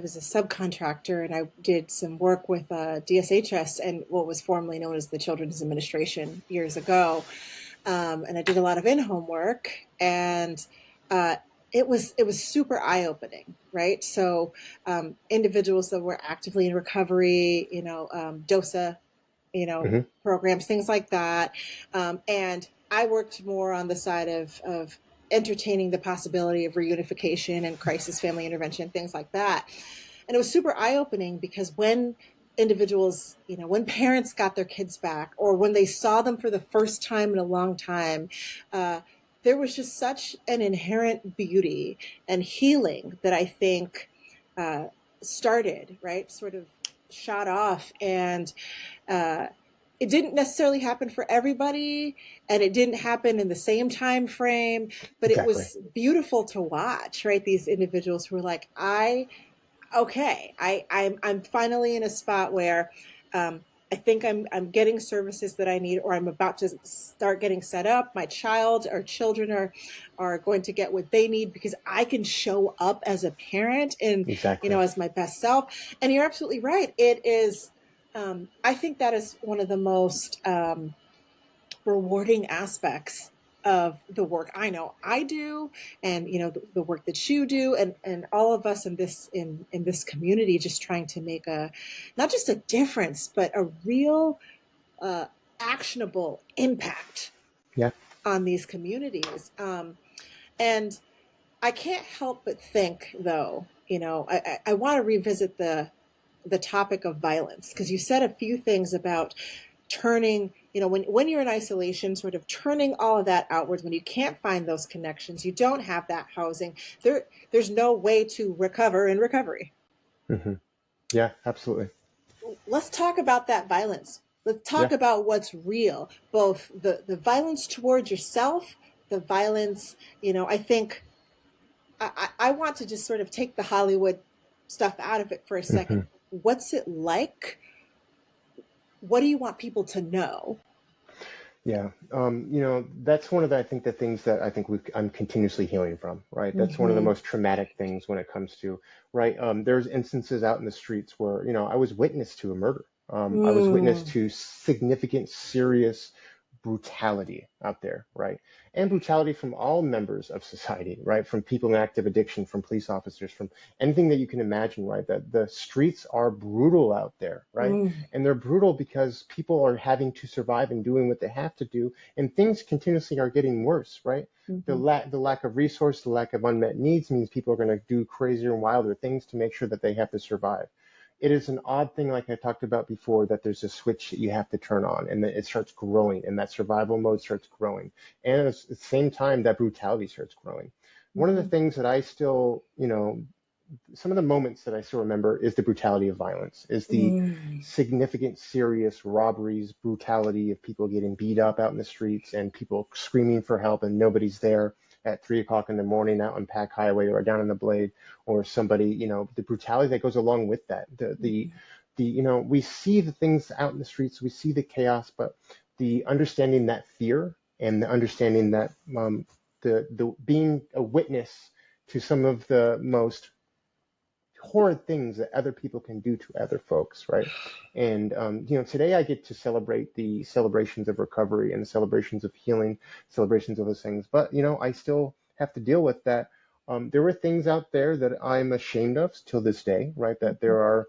was a subcontractor and I did some work with DSHS and what was formerly known as the Children's Administration years ago. And I did a lot of in-home work, and uh, it was super eye-opening, right? So individuals that were actively in recovery, DOSA, Hmm. programs, things like that. And I worked more on the side of entertaining the possibility of reunification and crisis family intervention, things like that. And it was super eye opening because when individuals, when parents got their kids back or when they saw them for the first time in a long time, uh, there was just such an inherent beauty and healing that I think uh, started, right? Sort of shot off. And uh, it didn't necessarily happen for everybody and it didn't happen in the same time frame, but it Exactly. was beautiful to watch, right? These individuals who were like, I'm finally in a spot where I think I'm getting services that I need, or I'm about to start getting set up. My child or children are going to get what they need because I can show up as a parent and Exactly. as my best self. And you're absolutely right. It is. I think that is one of the most rewarding aspects of the work I know I do, and the work that you do, and all of us in this community, just trying to make a not just a difference, but a real uh, actionable impact Yeah. on these communities. And I can't help but think, though, I want to revisit the topic of violence because you said a few things about turning, when you're in isolation, sort of turning all of that outwards, when you can't find those connections, you don't have that housing, there's no way to recover in recovery. Hmm. Yeah, absolutely. Let's talk about that violence. Let's Yeah. talk about what's real, both the violence towards yourself, the violence, I think I want to just sort of take the Hollywood stuff out of it for a Hmm. second. What's it like? What do you want people to know? Yeah, that's one of I think the things that I think I'm continuously healing from, right? That's one of the Hmm. most traumatic things when it comes to, right? There's instances out in the streets where, I was witness to a murder. I was witness Mm. to significant, serious brutality out there, right? And brutality from all members of society, right? From people in active addiction, from police officers, from anything that you can imagine, right? That the streets are brutal out there, right? Mm. And they're brutal because people are having to survive and doing what they have to do, and things continuously are getting worse, right? Hmm. The lack of resource, the lack of unmet needs means people are going to do crazier and wilder things to make sure that they have to survive. It is an odd thing, like I talked about before, that there's a switch that you have to turn on, and that it starts growing, and that survival mode starts growing, and at the same time, that brutality starts growing. One of the Hmm. things that I still, some of the moments that I still remember is the brutality of violence, is the Mm. significant, serious robberies, brutality of people getting beat up out in the streets and people screaming for help and nobody's there at 3 o'clock in the morning out on Pack Highway or down in the Blade, or somebody, the brutality that goes along with that. We see the things out in the streets, we see the chaos, but the understanding that fear and the understanding that the being a witness to some of the most horrid things that other people can do to other folks, right? And today I get to celebrate the celebrations of recovery and the celebrations of healing, celebrations of those things. But I still have to deal with that. There were things out there that I'm ashamed of till this day, right? That there are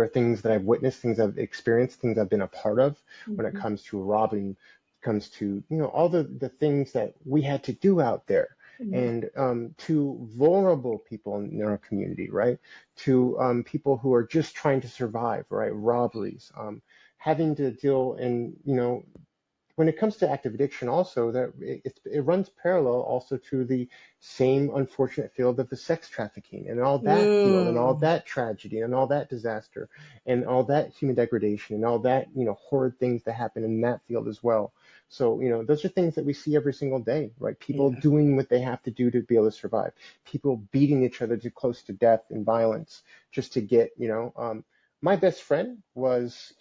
things that I've witnessed, things I've experienced, things I've been a part of when it Hmm. comes to robbing, comes to, all the things that we had to do out there. Hmm. And to vulnerable people in our community, right? To people who are just trying to survive, right? Robberies, having to deal and, when it comes to active addiction, also that it runs parallel also to the same unfortunate field of the sex trafficking and all that field and all Mm. that tragedy and all that disaster and all that human degradation and all that, horrid things that happen in that field as well. So, those are things that we see every single day, right? People Yeah. doing what they have to do to be able to survive, people beating each other to close to death and violence just to get, my best friend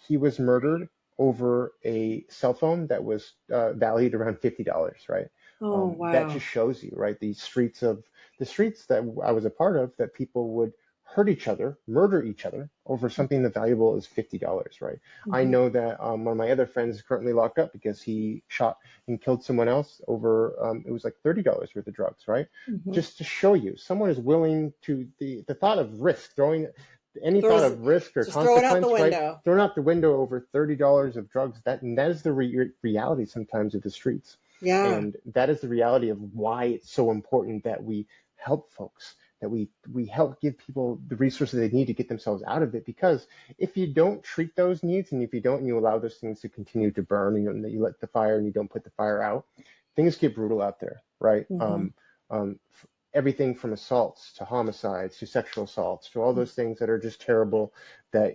he was murdered over a cell phone that was valued around $50, right? Oh, That wow. just shows you, right? The streets that I was a part of, that people would hurt each other, murder each other over something that valuable as $50, right? I Hmm. know that one of my other friends is currently locked up because he shot and killed someone else over, it was like $30 worth of drugs, right? Hmm. Just to show you, someone is willing to, the thought of risk, throwing any thought Throws of risk or just throw it out the consequence, right? window. Thrown out the window over $30 of drugs. That is the reality sometimes of the streets. Yeah. And that is the reality of why it's so important that we help folks, that we help give people the resources they need to get themselves out of it. Because if you don't treat those needs, and if you don't, and you allow those things to continue to burn, and you let the fire and you don't put the fire out, things get brutal out there, right? Hmm. Um, Everything from assaults to homicides to sexual assaults to all those things that are just terrible, that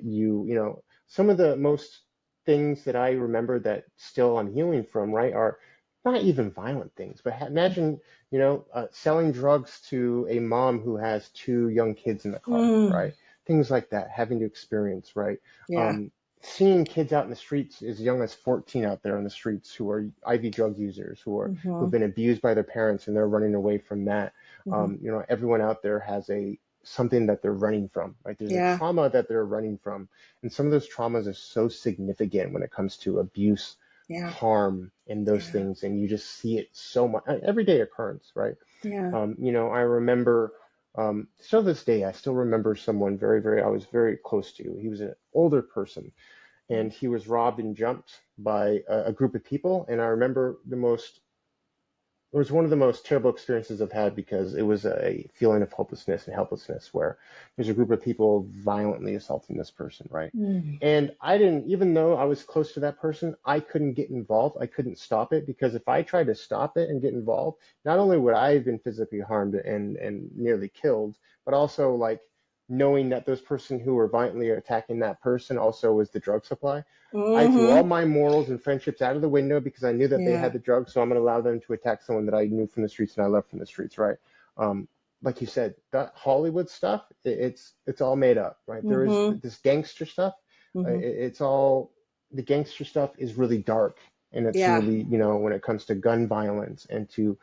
some of the most things that I remember that still I'm healing from, right, are not even violent things, but imagine, selling drugs to a mom who has two young kids in the car, Mm. right? Things like that, having to experience, right? Yeah. Um, Seeing kids out in the streets as young as 14 out there on the streets who are IV drug users, who've Hmm. been abused by their parents and they're running away from that. Hmm. Everyone out there has something that they're running from, right? There's a Yeah. trauma that they're running from, and some of those traumas are so significant when it comes to abuse, Yeah. harm, and those Yeah. things, and you just see it so much, everyday occurrence, right? Yeah. I remember, still this day, I still remember someone I was very close to. He was an older person, and he was robbed and jumped by a group of people, and I remember it was one of the most terrible experiences I've had, because it was a feeling of hopelessness and helplessness where there's a group of people violently assaulting this person, right? Mm. And I didn't, even though I was close to that person, I couldn't get involved. I couldn't stop it, because if I tried to stop it and get involved, not only would I have been physically harmed and nearly killed, but also like knowing that those person who were violently attacking that person also was the drug supply. I threw all Hmm. my morals and friendships out of the window because I knew that they Yeah. had the drugs, so I'm going to allow them to attack someone that I knew from the streets and I loved from the streets, right? Um, like you said, that Hollywood stuff, it's all made up, right? There is Hmm. this gangster stuff. Hmm. It's all, the gangster stuff is really dark, and it's Yeah. really, when it comes to gun violence and to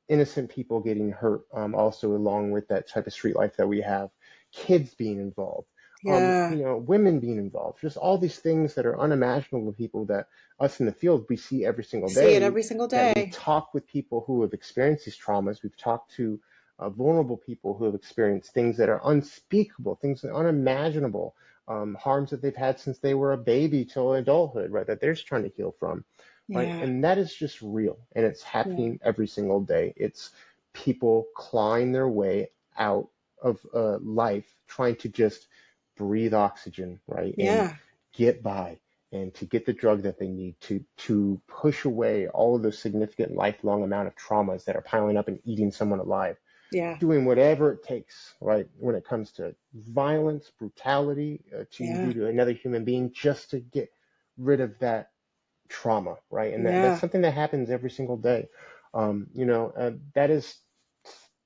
innocent people getting hurt, also along with that type of street life that we have, kids being involved, Yeah. women being involved, just all these things that are unimaginable to people that us in the field we see every single See it day. every single That we day. talk with people who have experienced these traumas. We've talked to vulnerable people who have experienced things that are unspeakable, things that are unimaginable, harms that they've had since they were a baby till adulthood, right? That they're just trying to heal from, right? Yeah. And that is just real, and it's Yeah. happening every single day. It's people clawing their way out of life, trying to just breathe oxygen, right? And Yeah. get by, and to get the drug that they need to push away all of those significant lifelong amount of traumas that are piling up and eating someone alive, Yeah. doing whatever it takes, right, when it comes to violence, brutality, to Yeah. do to another human being, just to get rid of that trauma, right? And that's Yeah. something that happens every single day. That is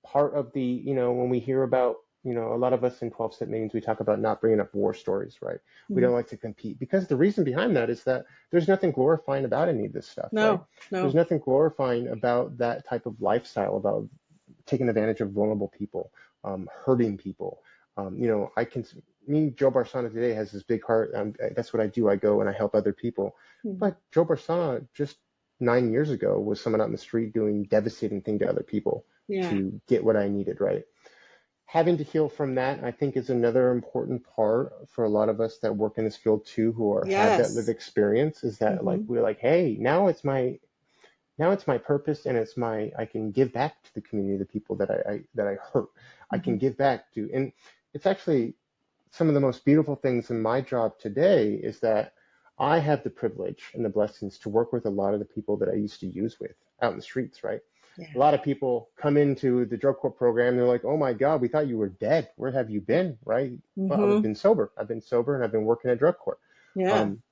part of the, when we hear about, a lot of us in 12-step meetings, we talk about not bringing up war stories, right? We Mhm. don't like to compete, because the reason behind that is that there's nothing glorifying about any of this stuff, right? No. There's No. nothing glorifying about that type of lifestyle, about taking advantage of vulnerable people, hurting people. I can, me, Joe Barsana today has this big heart. That's what I do. I go and I help other people. Mhm. But Joe Barsana just 9 years ago was someone out in the street doing devastating thing to other people Yeah. to get what I needed, right? Having to heal from that, I think, is another important part for a lot of us that work in this field too, who have that lived Yes. experience, is that like, Hmm. we're like, hey, now it's my purpose, and I can give back to the community, the people that I hurt. I can Hmm. give back to, and it's actually some of the most beautiful things in my job today is that I have the privilege and the blessings to work with a lot of the people that I used to use with out in the streets, right? Yeah. A lot of people come into the drug court program. They're like, "Oh my God, we thought you were dead. Where have you been?" Right? Well, I've Mm-hmm. been sober. I've been sober, and I've been working at drug court. Yeah. Um,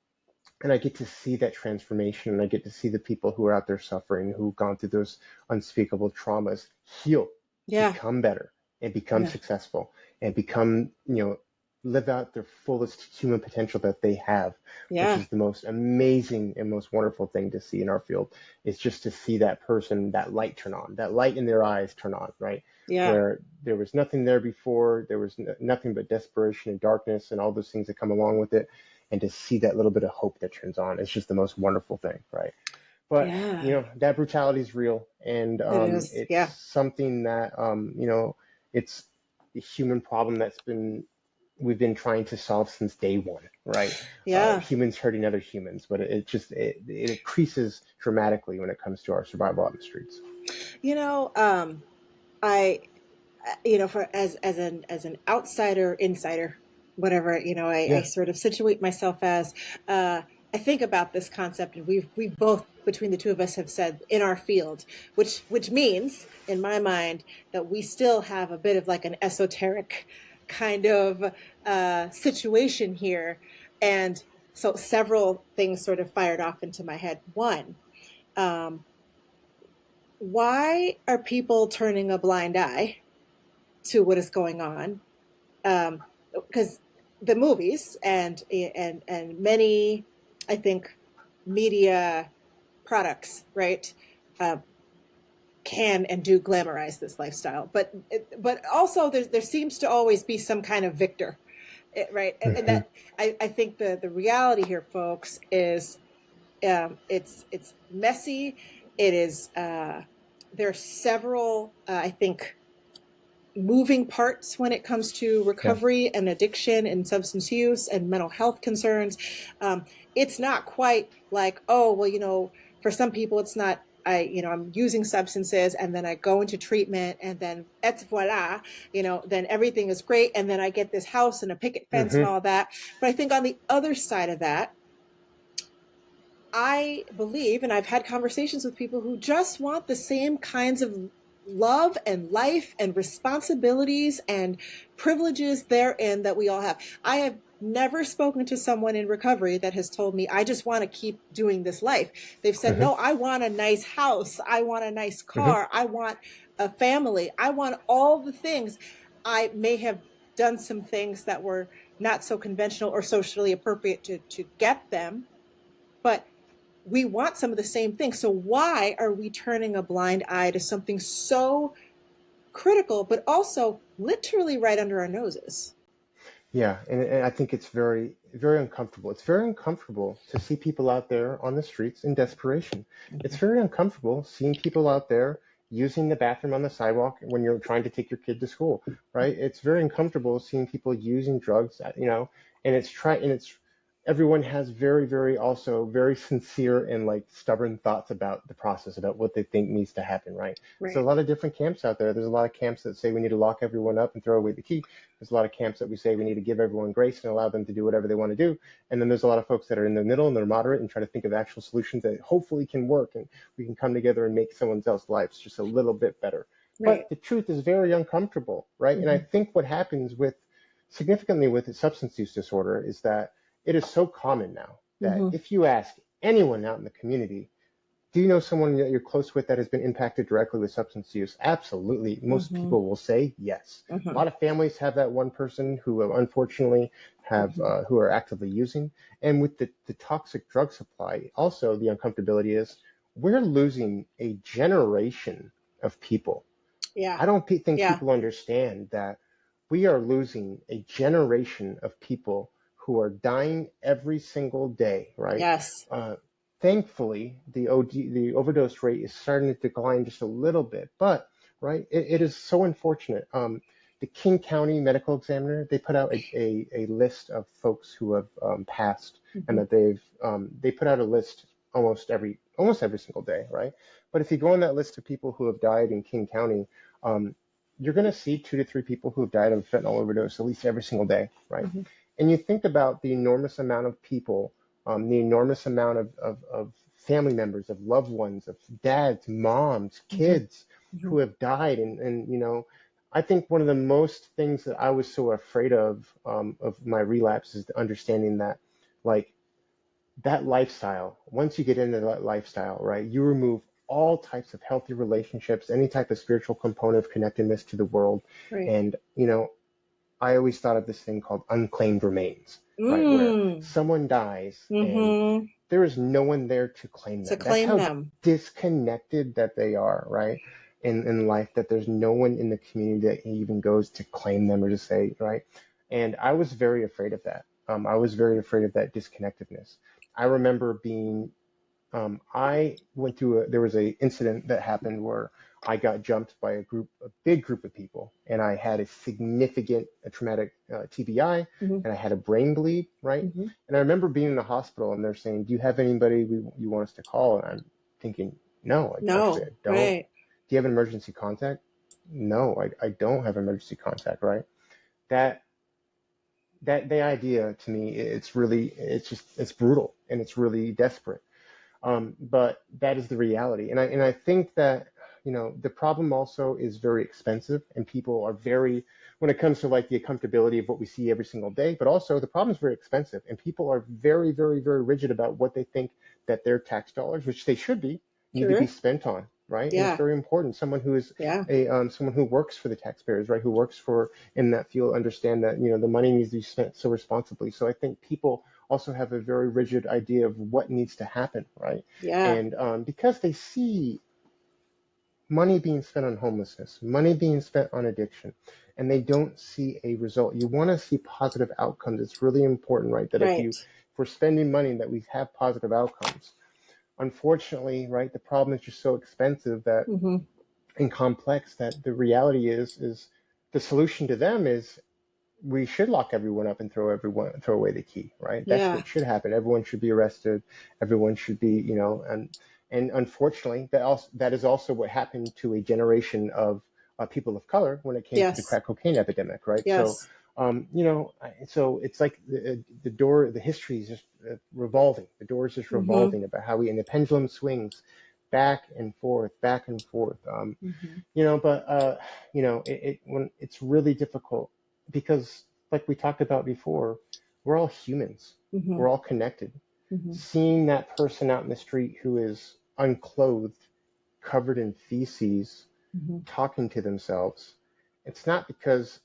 and I get to see that transformation, and I get to see the people who are out there suffering, who've gone through those unspeakable traumas, heal, Yeah. become better, and become Yeah. successful, and become, live out their fullest human potential that they have, which Yeah. is the most amazing and most wonderful thing to see in our field. Is just to see that person, that light turn on, that light in their eyes turn on, right? Yeah. Where there was nothing there before, there was nothing but desperation and darkness and all those things that come along with it. And to see that little bit of hope that turns on, it's just the most wonderful thing, right? But Yeah. that brutality is real, and It is. it's Yeah. something that it's a human problem that's been we've been trying to solve since day one, right? Yeah. Humans hurting other humans, but it increases dramatically when it comes to our survival on the streets. You know, I, for as an outsider, insider, whatever, I Yeah. sort of situate myself as, I think about this concept, and we've both, between the two of us, have said in our field, which means in my mind that we still have a bit of like an esoteric kind of situation here. And so several things sort of fired off into my head. One, um, why are people turning a blind eye to what is going on? Because the movies and many, I think, media products, right, uh, can and do glamorize this lifestyle, but also there seems to always be some kind of victor, right? And Hmm. that I think the reality here, folks, is it's messy. It is there are several, I think, moving parts when it comes to Yeah. recovery and addiction and substance use and mental health concerns. Um, it's not quite like, oh, well, for some people, it's not. I'm using substances and then I go into treatment and then et voila, then everything is great. And then I get this house and a picket fence and Hmm. all that. But I think on the other side of that, I believe, and I've had conversations with people who just want the same kinds of love and life and responsibilities and privileges therein that we all have. I have never spoken to someone in recovery that has told me, I just want to keep doing this life. They've said, Hmm. no, I want a nice house. I want a nice Hmm. car. I want a family. I want all the things. I may have done some things that were not so conventional or socially appropriate to get them, but we want some of the same things. So why are we turning a blind eye to something so critical, but also literally right under our noses? Yeah, and I think it's very, very uncomfortable. It's very uncomfortable to see people out there on the streets in desperation. It's Mm-hmm. very uncomfortable seeing people out there using the bathroom on the sidewalk when you're trying to take your kid to school, right? It's very uncomfortable seeing people using drugs, and it's everyone has very, very also very sincere and like stubborn thoughts about the process, about what they think needs to happen, right? So a Right. lot of different camps out there. There's a lot of camps that say we need to lock everyone up and throw away the key. There's a lot of camps that we say we need to give everyone grace and allow them to do whatever they want to do. And then there's a lot of folks that are in the middle and they're moderate and try to think of actual solutions that hopefully can work and we can come together and make someone else's lives just a little bit better. Right. But the truth is very uncomfortable, right? And I Mm-hmm. think what happens significantly with substance use disorder is that it is so common now that Mm-hmm. if you ask anyone out in the community, do you know someone that you're close with that has been impacted directly with substance use? Absolutely. Most Mm-hmm. people will say yes. A Mm-hmm. lot of families have that one person who unfortunately have Mm-hmm. who are actively using. And with the toxic drug supply, also the uncomfortability is we're losing a generation of people. Yeah. I don't think Yeah. people understand that we are losing a generation of people who are dying every single day, right? Yes. Uh, Thankfully, the overdose rate is starting to decline just a little bit, but right, it is so unfortunate. The King County Medical Examiner, they put out a list of folks who have passed, and Mm-hmm. that they put out a list almost every single day, right? But if you go on that list of people who have died in King County, um, you're going to see 2 to 3 people who have died of fentanyl overdose at least every single day, right? Mm-hmm. And you think about the enormous amount of people, the enormous amount of family members, of loved ones, of dads, moms, Mm-hmm. kids Mm-hmm. who have died. And I think one of the most things that I was so afraid of my relapse is the understanding that, like, that lifestyle, once you get into that lifestyle, right, you remove all types of healthy relationships, any type of spiritual component of connectedness to the world. Right. And, I always thought of this thing called unclaimed remains, right, where Mm. someone dies and Mm-hmm. there is no one there to claim To them. That's claim how them. disconnected that they are, right? In life, that there's no one in the community that even goes to claim them or to say, right? And I was very afraid of that. I was very afraid of that disconnectedness. I remember I went through there was a incident that happened where I got jumped by a big group of people, and I had a traumatic TBI, Mm-hmm. and I had a brain bleed, right? Mm-hmm. And I remember being in the hospital, and they're saying, "Do you have anybody you want us to call?" And I'm thinking, "No, actually, No. I don't." Right. Do you have an emergency contact? No, I don't have emergency contact, right? That that the idea to me, it's brutal and it's really desperate. But that is the reality. And I think that, the problem also is very expensive, and people are very, when it comes to like the accountability of what we see every single day, but also the problem is very expensive, and people are very, very, very rigid about what they think that their tax dollars, which they should be, need to be Sure. spent on, right? And it's Yeah. very important. Someone who is Yeah. someone who works for the taxpayers, right, who works for in that field, understand that, the money needs to be spent so responsibly. So I think people also have a very rigid idea of what needs to happen, right? Yeah. And because they see money being spent on homelessness, money being spent on addiction, and they don't see a result. You want to see positive outcomes. It's really important, right? That Right. if we're spending money, that we have positive outcomes. Unfortunately, right, the problem is just so expensive that Mm-hmm. and complex that the reality is the solution to them is we should lock everyone up and throw away the key, right? That's Yeah. what should happen. Everyone should be arrested. Everyone should be, and unfortunately, that is also what happened to a generation of people of color when it came to the Yes. crack cocaine epidemic, right? So, Yes. so it's like the history is just revolving. The door is just Mm-hmm. revolving about how and the pendulum swings back and forth, back and forth. Mm-hmm. But when it's really difficult because, like we talked about before, we're all humans. Mm-hmm. We're all connected. Mm-hmm. Seeing that person out in the street who is unclothed, covered in feces, Mm-hmm. talking to themselves, it's not because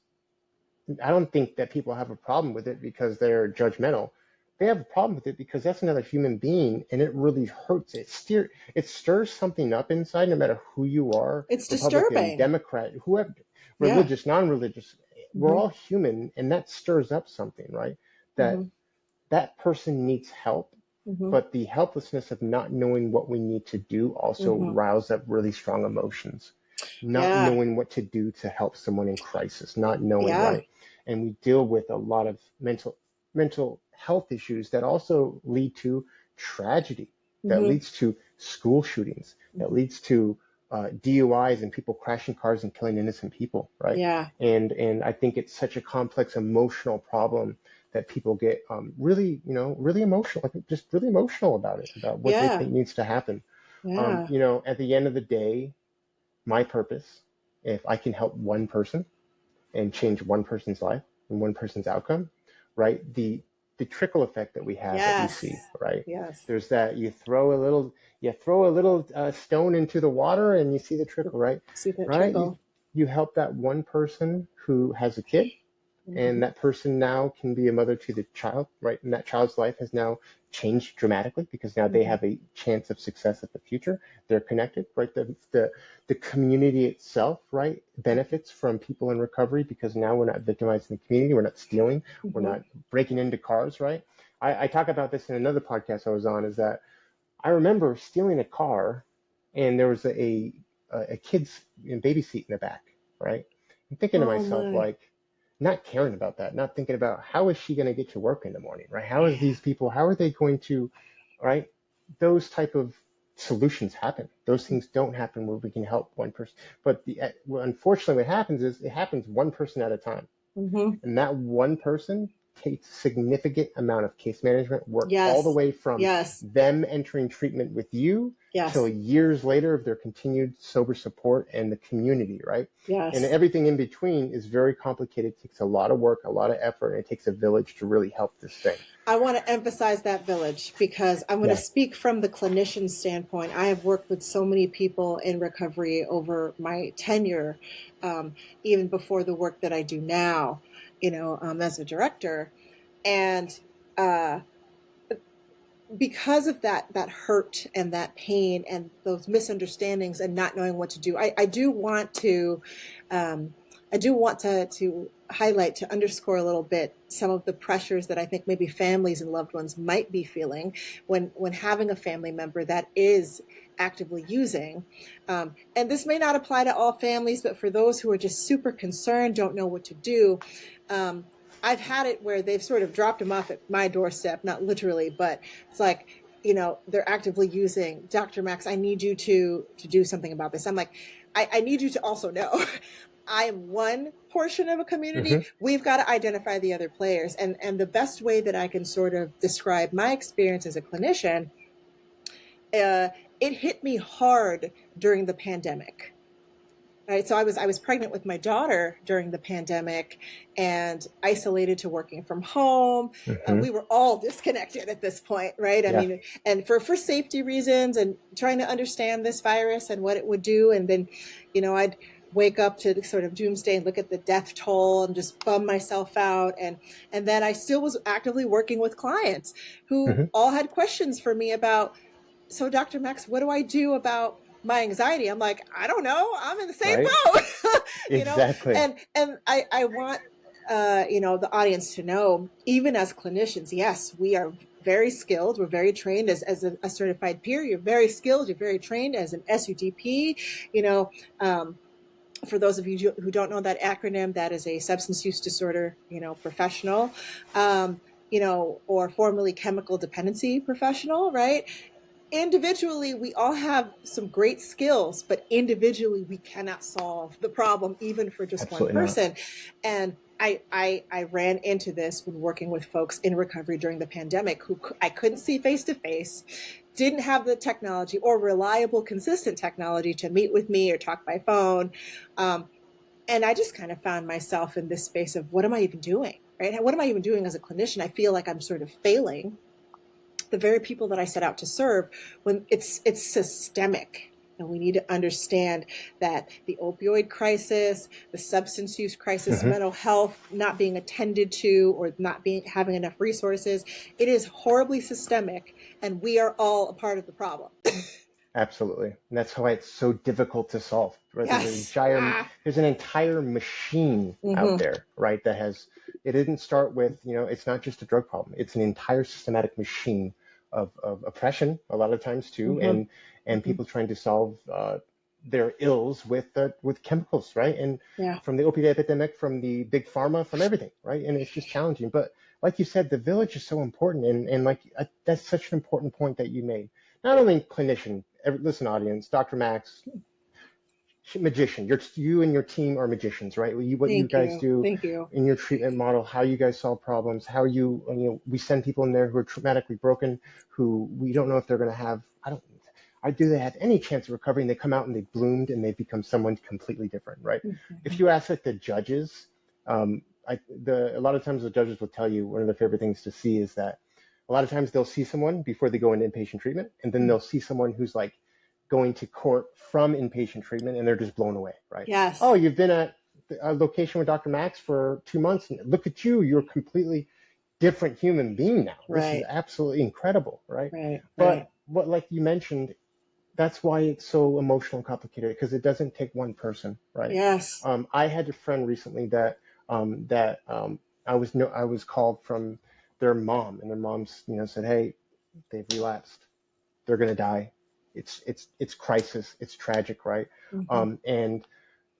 I don't think that people have a problem with it because they're judgmental. They have a problem with it because that's another human being, and it really hurts. It stirs something up inside, no matter who you are, It's Republican, disturbing. Democrat, whoever, Yeah. religious, non-religious. We're Mm-hmm. all human, and that stirs up something, right? That Mm-hmm. that person needs help, Mm-hmm. but the helplessness of not knowing what we need to do also Mm-hmm. riles up really strong emotions. Not Yeah. knowing what to do to help someone in crisis, not knowing, Yeah. right? And we deal with a lot of mental health issues that also lead to tragedy, that Mm-hmm. leads to school shootings, that Mm-hmm. leads to DUIs and people crashing cars and killing innocent people, right? Yeah. And I think it's such a complex emotional problem that people get really, really emotional, like just really emotional about it, about what they Yeah. think needs to happen. Yeah. At the end of the day, my purpose, if I can help one person and change one person's life and one person's outcome, right? The trickle effect that we have that we see, Yes. right? Yes. There's that you throw a little stone into the water and you see the trickle, right? See that Right? You trickle. you help that one person who has a kid, Mm-hmm. and that person now can be a mother to the child, right? And that child's life has now changed dramatically because now they Mm-hmm. have a chance of success at the future. They're connected, right? The community itself, right, benefits from people in recovery because now we're not victimizing the community, we're not stealing, we're Mm-hmm. not breaking into cars, right? I talk about this in another podcast I was on, is that I remember stealing a car and there was a kid's baby seat in the back, right? I'm thinking to Oh myself, my. like, not caring about that, not thinking about how is she going to get to work in the morning, right? How is Yeah. these people, how are they going to, right? Those type of solutions happen. Those things don't happen where we can help one person. But unfortunately, what happens is it happens one person at a time. Mm-hmm. And that one person takes significant amount of case management work, all the Yes. way from Yes. them entering treatment with you till Yes. years later of their continued sober support and the community, right? And Yes. everything in between is very complicated. It takes a lot of work, a lot of effort, and it takes a village to really help this thing. I want to emphasize that village because I'm going to Yeah. speak from the clinician standpoint. I have worked with so many people in recovery over my tenure, even before the work that I do now, as a director. And uh, because of that hurt and that pain and those misunderstandings and not knowing what to do, I do want to um, to highlight, to underscore a little bit some of the pressures that I think maybe families and loved ones might be feeling when having a family member that is actively using. And this may not apply to all families, but for those who are just super concerned, don't know what to do, um, I've had it where they've sort of dropped them off at my doorstep, not literally, but it's like, they're actively using. Dr. Max, I need you to do something about this. I'm like, I need you to also know I am one portion of a community. Mm-hmm. We've got to identify the other players. And the best way that I can sort of describe my experience as a clinician, uh, it hit me hard during the pandemic. Right. So I was pregnant with my daughter during the pandemic and isolated to working from home. Mm-hmm. We were all disconnected at this point, right? I Yeah. mean, and for safety reasons and trying to understand this virus and what it would do. And then, I'd wake up to sort of doomsday and look at the death toll and just bum myself out. And then I still was actively working with clients who Mm-hmm. all had questions for me about, so Dr. Max, what do I do about my anxiety? I'm like, I don't know. I'm in the same Right. boat, Exactly. and I want, the audience to know, even as clinicians, yes, we are very skilled. We're very trained as a certified peer. You're very skilled. You're very trained as an SUDP, for those of you who don't know that acronym, that is a substance use disorder, professional, or formerly chemical dependency professional, right? Individually, we all have some great skills, but individually, we cannot solve the problem, even for just one Absolutely not. person. And I ran into this when working with folks in recovery during the pandemic who I couldn't see face to face, didn't have the technology or reliable, consistent technology to meet with me or talk by phone. Um, and I just kind of found myself in this space of, what am I even doing? Right? What am I even doing as a clinician? I feel like I'm sort of failing the very people that I set out to serve, when it's systemic. And we need to understand that the opioid crisis, the substance use crisis, Mm-hmm. mental health not being attended to or not having enough resources, it is horribly systemic, and we are all a part of the problem. Absolutely. And that's why it's so difficult to solve. Right? Yes. There's an entire machine out Mm-hmm. there, right? It didn't start with, it's not just a drug problem. It's an entire systematic machine of oppression a lot of times too, Mm-hmm. and Mm-hmm. people trying to solve their ills with chemicals, right? And Yeah. from the opioid epidemic, from the big pharma, from everything, right? And it's just challenging. But like you said, the village is so important. And that's such an important point that you made. Not only clinician, listen, audience, Dr. Max, magician. You and your team are magicians, right? What you Thank guys you. do Thank you. in your treatment model, how you guys solve problems, how we send people in there who are traumatically broken, who we don't know if they're going to have, do they have any chance of recovery? And they come out and they've bloomed and they've become someone completely different, right? Mm-hmm. If you ask like the judges, a lot of times the judges will tell you one of their favorite things to see is that a lot of times they'll see someone before they go into inpatient treatment, and then they'll see someone who's like going to court from inpatient treatment, and they're just blown away, right? Yes. Oh, you've been at a location with Dr. Max for 2 months, and look at you, you're a completely different human being now. This is Right. absolutely incredible, right? Right. But Right. what, like you mentioned, that's why it's so emotional and complicated, because it doesn't take one person, right? Yes. I had a friend recently that I was called from their mom, and their mom's said, hey, they've relapsed, they're gonna die, it's crisis, it's tragic, right? Mm-hmm.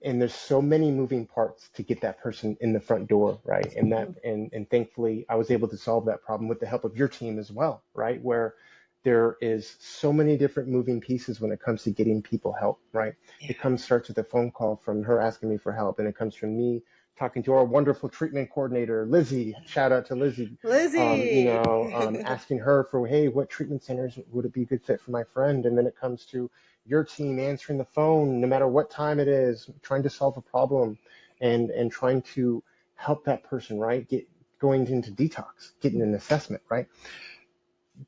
And there's so many moving parts to get that person in the front door, right? And Mm-hmm. and thankfully I was able to solve that problem with the help of your team as well, right? Where there is so many different moving pieces when it comes to getting people help, right? Yeah. Starts with a phone call from her asking me for help, and it comes from me talking to our wonderful treatment coordinator, Lizzie. Shout out to Lizzie. Lizzie. Asking her for, hey, what treatment centers would it be a good fit for my friend? And then it comes to your team answering the phone, no matter what time it is, trying to solve a problem and trying to help that person, right? Going into detox, getting an assessment, right?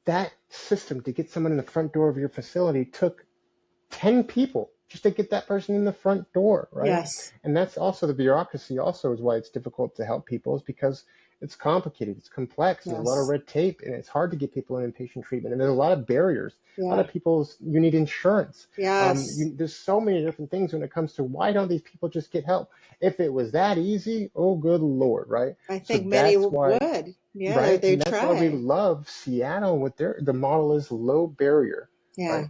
That system to get someone in the front door of your facility took 10 people just to get that person in the front door, right? Yes. And that's also the bureaucracy also is why it's difficult to help people, is because it's complicated, it's complex, there's a lot of red tape, and it's hard to get people in inpatient treatment, and there's a lot of barriers. A lot of people, you need insurance. Yes. There's so many different things when it comes to why don't these people just get help? If it was that easy, oh good Lord, right? I think many would. Yeah, right? They and that's try. why we love Seattle with the model is low barrier, right?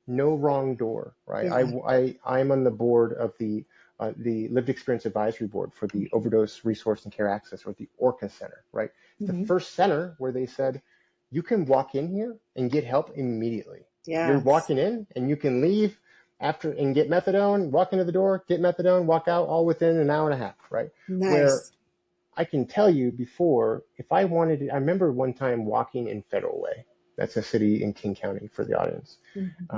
No wrong door, right? I'm on the board of the Lived Experience Advisory Board for the Overdose Resource and Care Access, or the ORCA Center, right? The first center where they said, you can walk in here and get help immediately. You're walking in and you can leave after and get methadone, walk into the door, get methadone, walk out all within an hour and a half, right? Nice. Where I can tell you before, if I wanted to, I remember one time walking in Federal Way. That's a city in King County for the audience,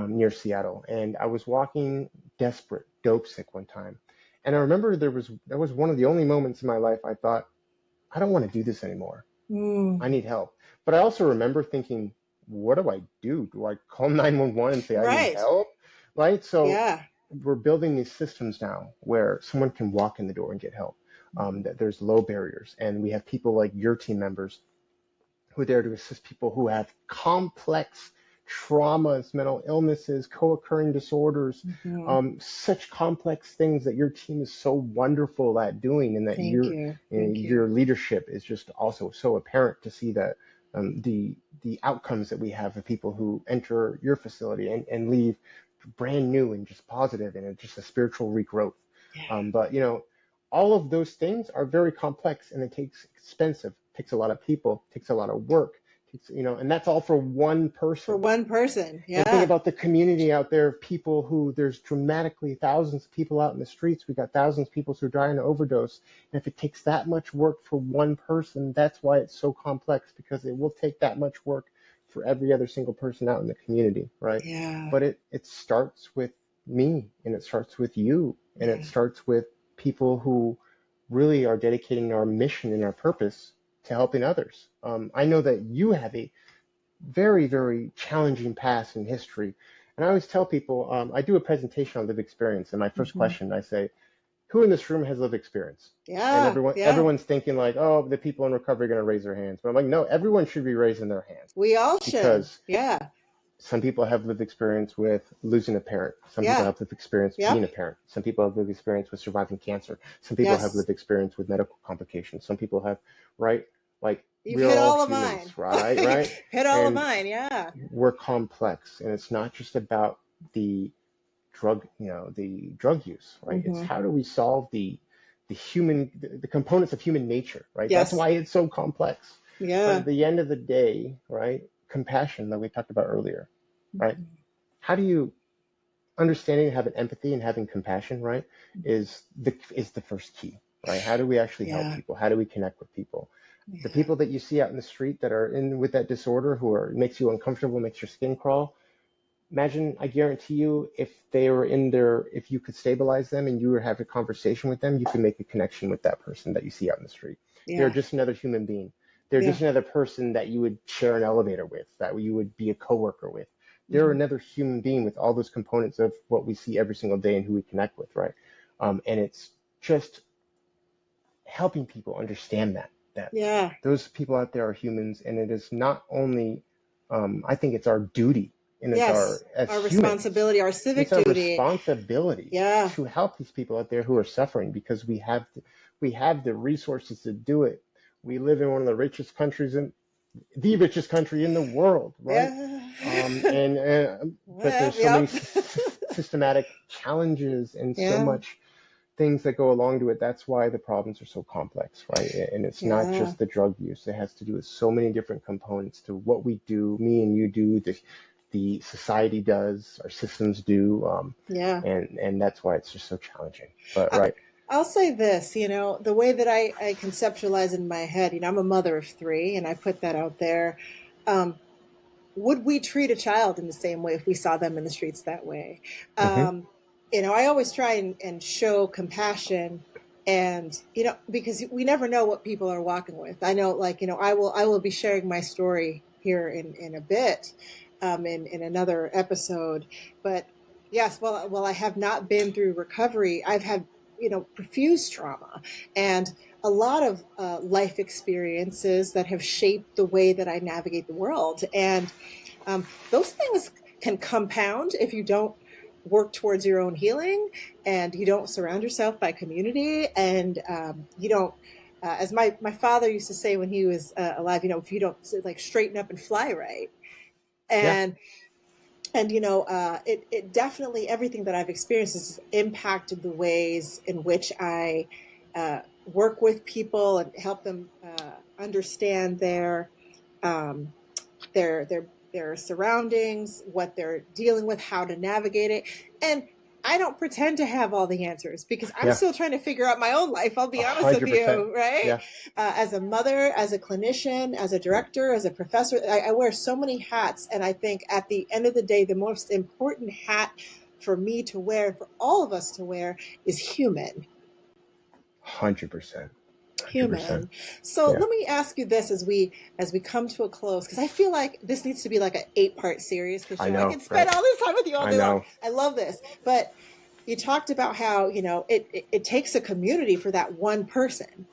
near Seattle. And I was walking desperate, dope sick one time. And I remember that was one of the only moments in my life I thought, I don't want to do this anymore. I need help. But I also remember thinking, what do I do? Do I call 911 and say I need help? Right? So we're building these systems now where someone can walk in the door and get help. That there's low barriers. And we have people like your team members who are there to assist people who have complex traumas, mental illnesses, co-occurring disorders, such complex things that your team is so wonderful at doing, and that your leadership is just also so apparent to see that the outcomes that we have of people who enter your facility and leave brand new and just positive and just a spiritual regrowth. But all of those things are very complex, and it takes takes a lot of people, takes a lot of work, and that's all for one person. For one person, And think about the community out there of people who there's dramatically thousands of people out in the streets. We got thousands of people who are dying of overdose. And if it takes that much work for one person, that's why it's so complex, because it will take that much work for every other single person out in the community, right? But it starts with me, and it starts with you, and it starts with people who really are dedicating our mission and our purpose to helping others. I know that you have a very, very challenging past in history. And I always tell people, I do a presentation on lived experience, and my first question, I say, who in this room has lived experience? And everyone's thinking like, oh, the people in recovery are going to raise their hands. But I'm like, no, everyone should be raising their hands. We all should. Because some people have lived experience with losing a parent. Some people have lived experience being a parent. Some people have lived experience with surviving cancer. Some people have lived experience with medical complications. Some people have, like you've hit all of mine, right? Hit all of mine, We're complex, and it's not just about the drug, the drug use, right? It's how do we solve the components of human nature, right? That's why it's so complex. But at the end of the day, right? Compassion, that we talked about earlier, right? How do you understanding, having empathy and having compassion, right, is the first key, right? How do we actually help people? How do we connect with people? The people that you see out in the street that are in with that disorder, makes you uncomfortable, makes your skin crawl. Imagine, I guarantee you, if they were if you could stabilize them and you were having a conversation with them, you could make a connection with that person that you see out in the street. They're just another human being. They're just another person that you would share an elevator with, that you would be a coworker with. They're another human being with all those components of what we see every single day and who we connect with, right? And it's just helping people understand that those people out there are humans, and it is not only, I think it's our duty, and it's our responsibility, our civic duty. It's our responsibility to help these people out there who are suffering, because we have the resources to do it. We live in one of the richest countries the richest country in the world, right? But there's so many systematic challenges and so much things that go along to it. That's why the problems are so complex, right? And it's not just the drug use. It has to do with so many different components to what we do, me and you do, the society does, our systems do. And that's why it's just so challenging. But I'll say this, the way that I conceptualize in my head, I'm a mother of three, and I put that out there. Um, would we treat a child in the same way if we saw them in the streets that way? Hmm. Um, I always try and show compassion, and because we never know what people are walking with. I know, like, I will be sharing my story here in a bit, in another episode. But yes, well, I have not been through recovery. I've had profuse trauma and a lot of life experiences that have shaped the way that I navigate the world. And those things can compound if you don't work towards your own healing and you don't surround yourself by community and you don't. As my father used to say when he was alive, if you don't like straighten up and fly right, Yeah. and it definitely everything that I've experienced has impacted the ways in which I work with people and help them understand um, their their their surroundings, what they're dealing with, how to navigate it. And I don't pretend to have all the answers because I'm Yeah. still trying to figure out my own life. I'll be honest with 100%. you, right? Yeah. As a mother, as a clinician, as a director, as a professor, I wear so many hats. And I think at the end of the day, the most important hat for me to wear, for all of us to wear, is human. 100%. 100%. Human. So Yeah. let me ask you this as we come to a close, because I feel like this needs to be like an 8-part series. Because I Joe, I know, can spend right? all this time with you all I day long. know. I love this, but you talked about how it takes a community for that one person.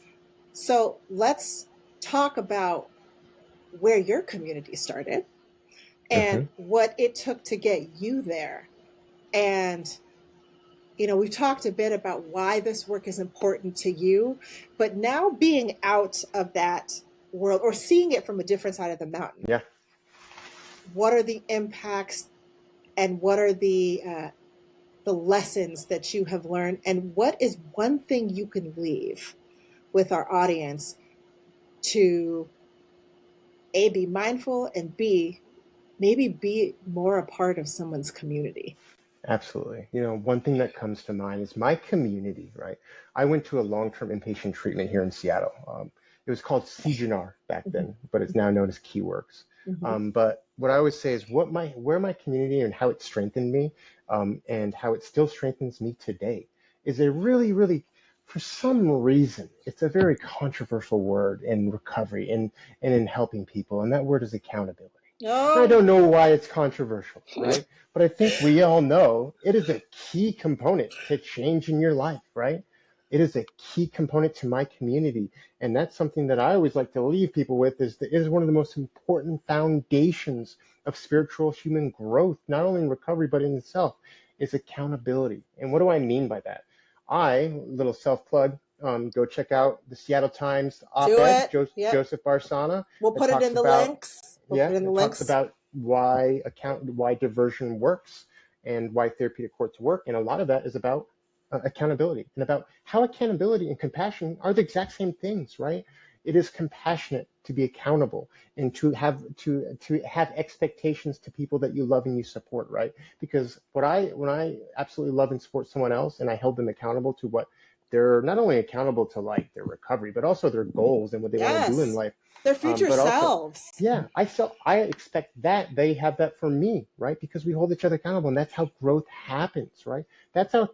So let's talk about where your community started and Hmm. what it took to get you there. And we've talked a bit about why this work is important to you, but now being out of that world or seeing it from a different side of the mountain, Yeah. what are the impacts and what are the lessons that you have learned, and what is one thing you can leave with our audience to A, be mindful, and B, maybe be more a part of someone's community? Absolutely. One thing that comes to mind is my community, right? I went to a long-term inpatient treatment here in Seattle. It was called CGNR back Mhm. then, but it's now known as KeyWorks. Mhm. But what I always say is where my community and how it strengthened me, and how it still strengthens me today is a really, really, for some reason, it's a very controversial word in recovery and in helping people, and that word is accountability. And I Oh, don't know why it's controversial, right? But I think we all know it is a key component to change in your life, right? It is a key component to my community. And that's something that I always like to leave people with is that it is one of the most important foundations of spiritual human growth, not only in recovery, but in itself, is accountability. And what do I mean by that? Little self plug, go check out the Seattle Times do op-ed, it. Yep. Joseph Barsana, We'll that put it in talks the about links. We'll put yeah, it in the it talks links. about why diversion works and why therapeutic courts work, and a lot of that is about accountability and about how accountability and compassion are the exact same things, right? It is compassionate to be accountable and to have expectations to people that you love and you support, right? Because when I absolutely love and support someone else and I hold them accountable to what they're not only accountable to, like their recovery, but also their goals and what they want to do in Yes. life. Their future But also, selves. yeah, I expect that they have that for me, right? Because we hold each other accountable, and that's how growth happens, right? That's how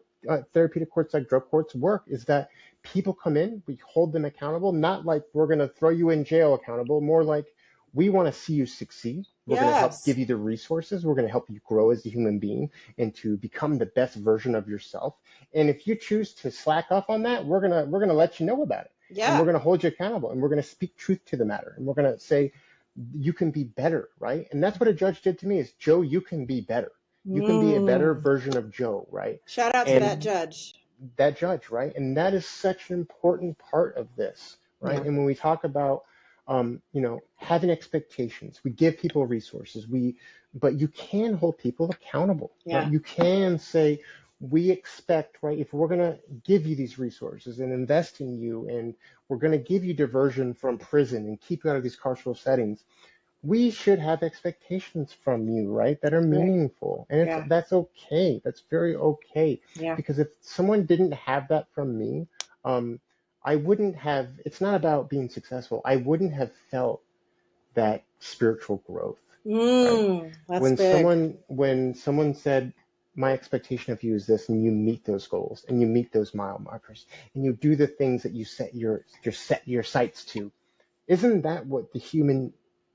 therapeutic courts like drug courts work. Is that people come in, we hold them accountable, not like we're going to throw you in jail accountable, more like we want to see you succeed. We're going to help give Yes. you the resources. We're going to help you grow as a human being and to become the best version of yourself. And if you choose to slack off on that, we're gonna let you know about it, and we're Yeah. going to hold you accountable, and we're going to speak truth to the matter, and we're going to say you can be better, right? And that's what a judge did to me is, Joe, you can be better. You can be a better Mm. version of Joe, right? Shout out to that And judge. that judge, right? And that is such an important part of this, right? Yeah. And when we talk about, having expectations, we give people resources, but you can hold people accountable, right? Yeah. You can say, we expect, right? If we're going to give you these resources and invest in you, and we're going to give you diversion from prison and keep you out of these carceral settings, we should have expectations from you, right? That are Right. meaningful. And Yeah. that's okay. That's very okay. Yeah. Because if someone didn't have that from me, um, I wouldn't have, it's not about being successful. I wouldn't have felt that spiritual growth, right? That's big. When someone said, my expectation of you is this, and you meet those goals and you meet those mile markers and you do the things that you set your sights to, isn't that what the human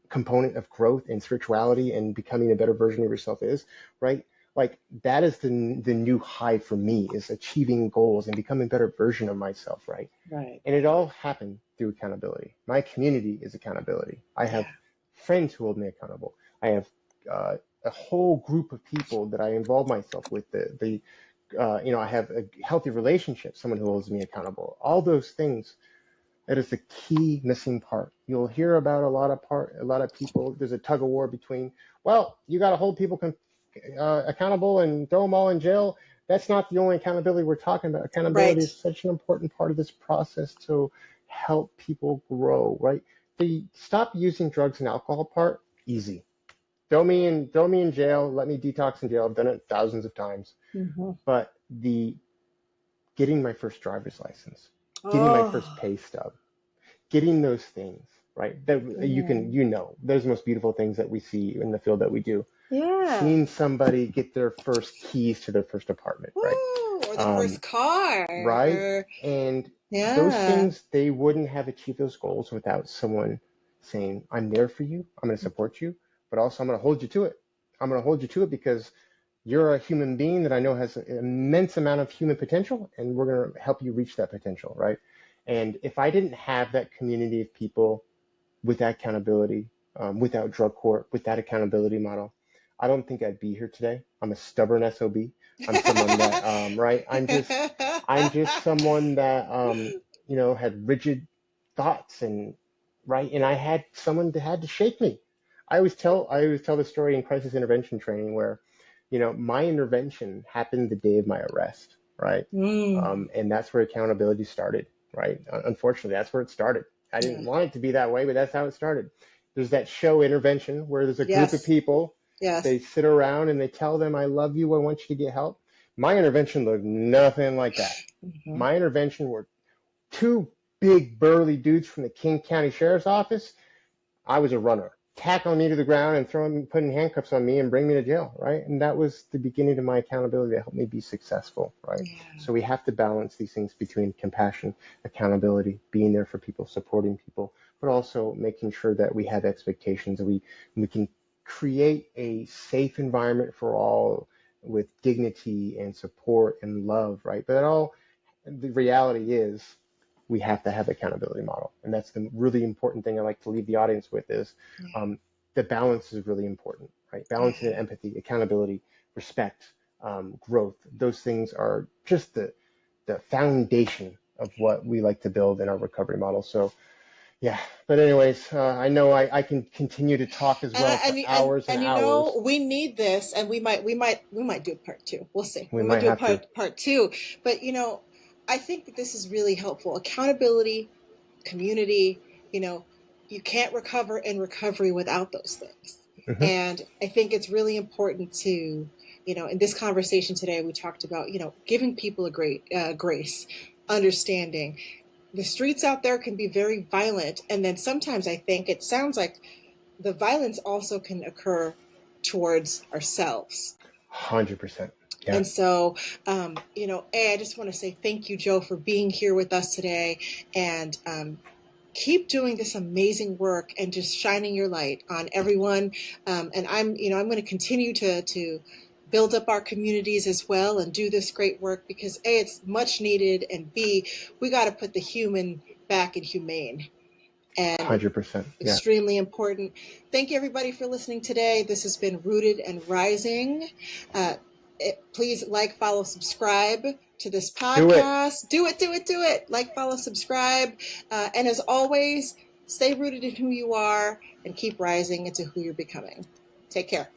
component of growth and spirituality and becoming a better version of yourself is, right? Like that is the new high for me, is achieving goals and becoming a better version of myself, right? Right. And it all happened through accountability. My community is accountability. I have Yeah. friends who hold me accountable. I have a whole group of people that I involve myself with. I have a healthy relationship, someone who holds me accountable. All those things, that is the key missing part. You'll hear about a lot of people. There's a tug of war between, well, you got to hold people accountable and throw them all in jail. That's not the only accountability we're talking about. Accountability Right. is such an important part of this process to help people grow, right? The stop using drugs and alcohol part, easy. Throw me in jail. Let me detox in jail. I've done it thousands of times. Mm-hmm. But the getting my first driver's license, getting my first Oh. pay stub, getting those things, right? That you can, Mm. those most beautiful things that we see in the field that we do. Yeah. Seeing somebody get their first keys to their first apartment, right? Woo, or the first car. Right? Or, And those yeah. things, they wouldn't have achieved those goals without someone saying, I'm there for you, I'm going to support you, but also I'm going to hold you to it. I'm going to hold you to it because you're a human being that I know has an immense amount of human potential, and we're going to help you reach that potential, right? And if I didn't have that community of people with that accountability, without drug court, with that accountability model, I don't think I'd be here today. I'm a stubborn SOB. I'm someone that, right? I'm just someone that, had rigid thoughts and, right? And I had someone that had to shake me. I always tell the story in crisis intervention training where, my intervention happened the day of my arrest, right? Mm. And that's where accountability started, right? Unfortunately, that's where it started. I Yeah. didn't want it to be that way, but that's how it started. There's that show Intervention where there's a group of Yes. people, Yes. they sit around and they tell them, I love you, I want you to get help. My intervention looked nothing like that. Mm-hmm. My intervention were two big burly dudes from the King County Sheriff's Office. I was a runner. Tackle me to the ground and putting handcuffs on me and bring me to jail, right? And that was the beginning of my accountability to help me be successful, right? Yeah. So we have to balance these things between compassion, accountability, being there for people, supporting people, but also making sure that we have expectations and we can create a safe environment for all with dignity and support and love, right? But the reality is we have to have accountability model. And that's the really important thing I like to leave the audience with is the balance is really important, right? Balance and Yeah. empathy, accountability, respect, growth. Those things are just the foundation of what we like to build in our recovery model. So yeah, but anyways, I know I can continue to talk as And well I, for hours and and hours. we need this, and we might do part two. We'll see. We We might might do a have to. part two. But I think that this is really helpful. Accountability, community, you know, you can't recover in recovery without those things. Hmm. And I think it's really important to, in this conversation today, we talked about, giving people a great grace, understanding. The streets out there can be very violent. And then sometimes I think it sounds like the violence also can occur towards ourselves. 100%. Yeah. And so, I just want to say thank you, Joe, for being here with us today, and keep doing this amazing work and just shining your light on everyone. And I'm going to continue to build up our communities as well and do this great work because A, it's much needed, and B, we got to put the human back in humane. And 100%. Yeah. extremely important. Thank you, everybody, for listening today. This has been Rooted and Rising. Uh, Please like, follow, subscribe to this Do it. podcast. Do it, do it, do it. Like, follow, subscribe. And as always, stay rooted in who you are and keep rising into who you're becoming. Take care.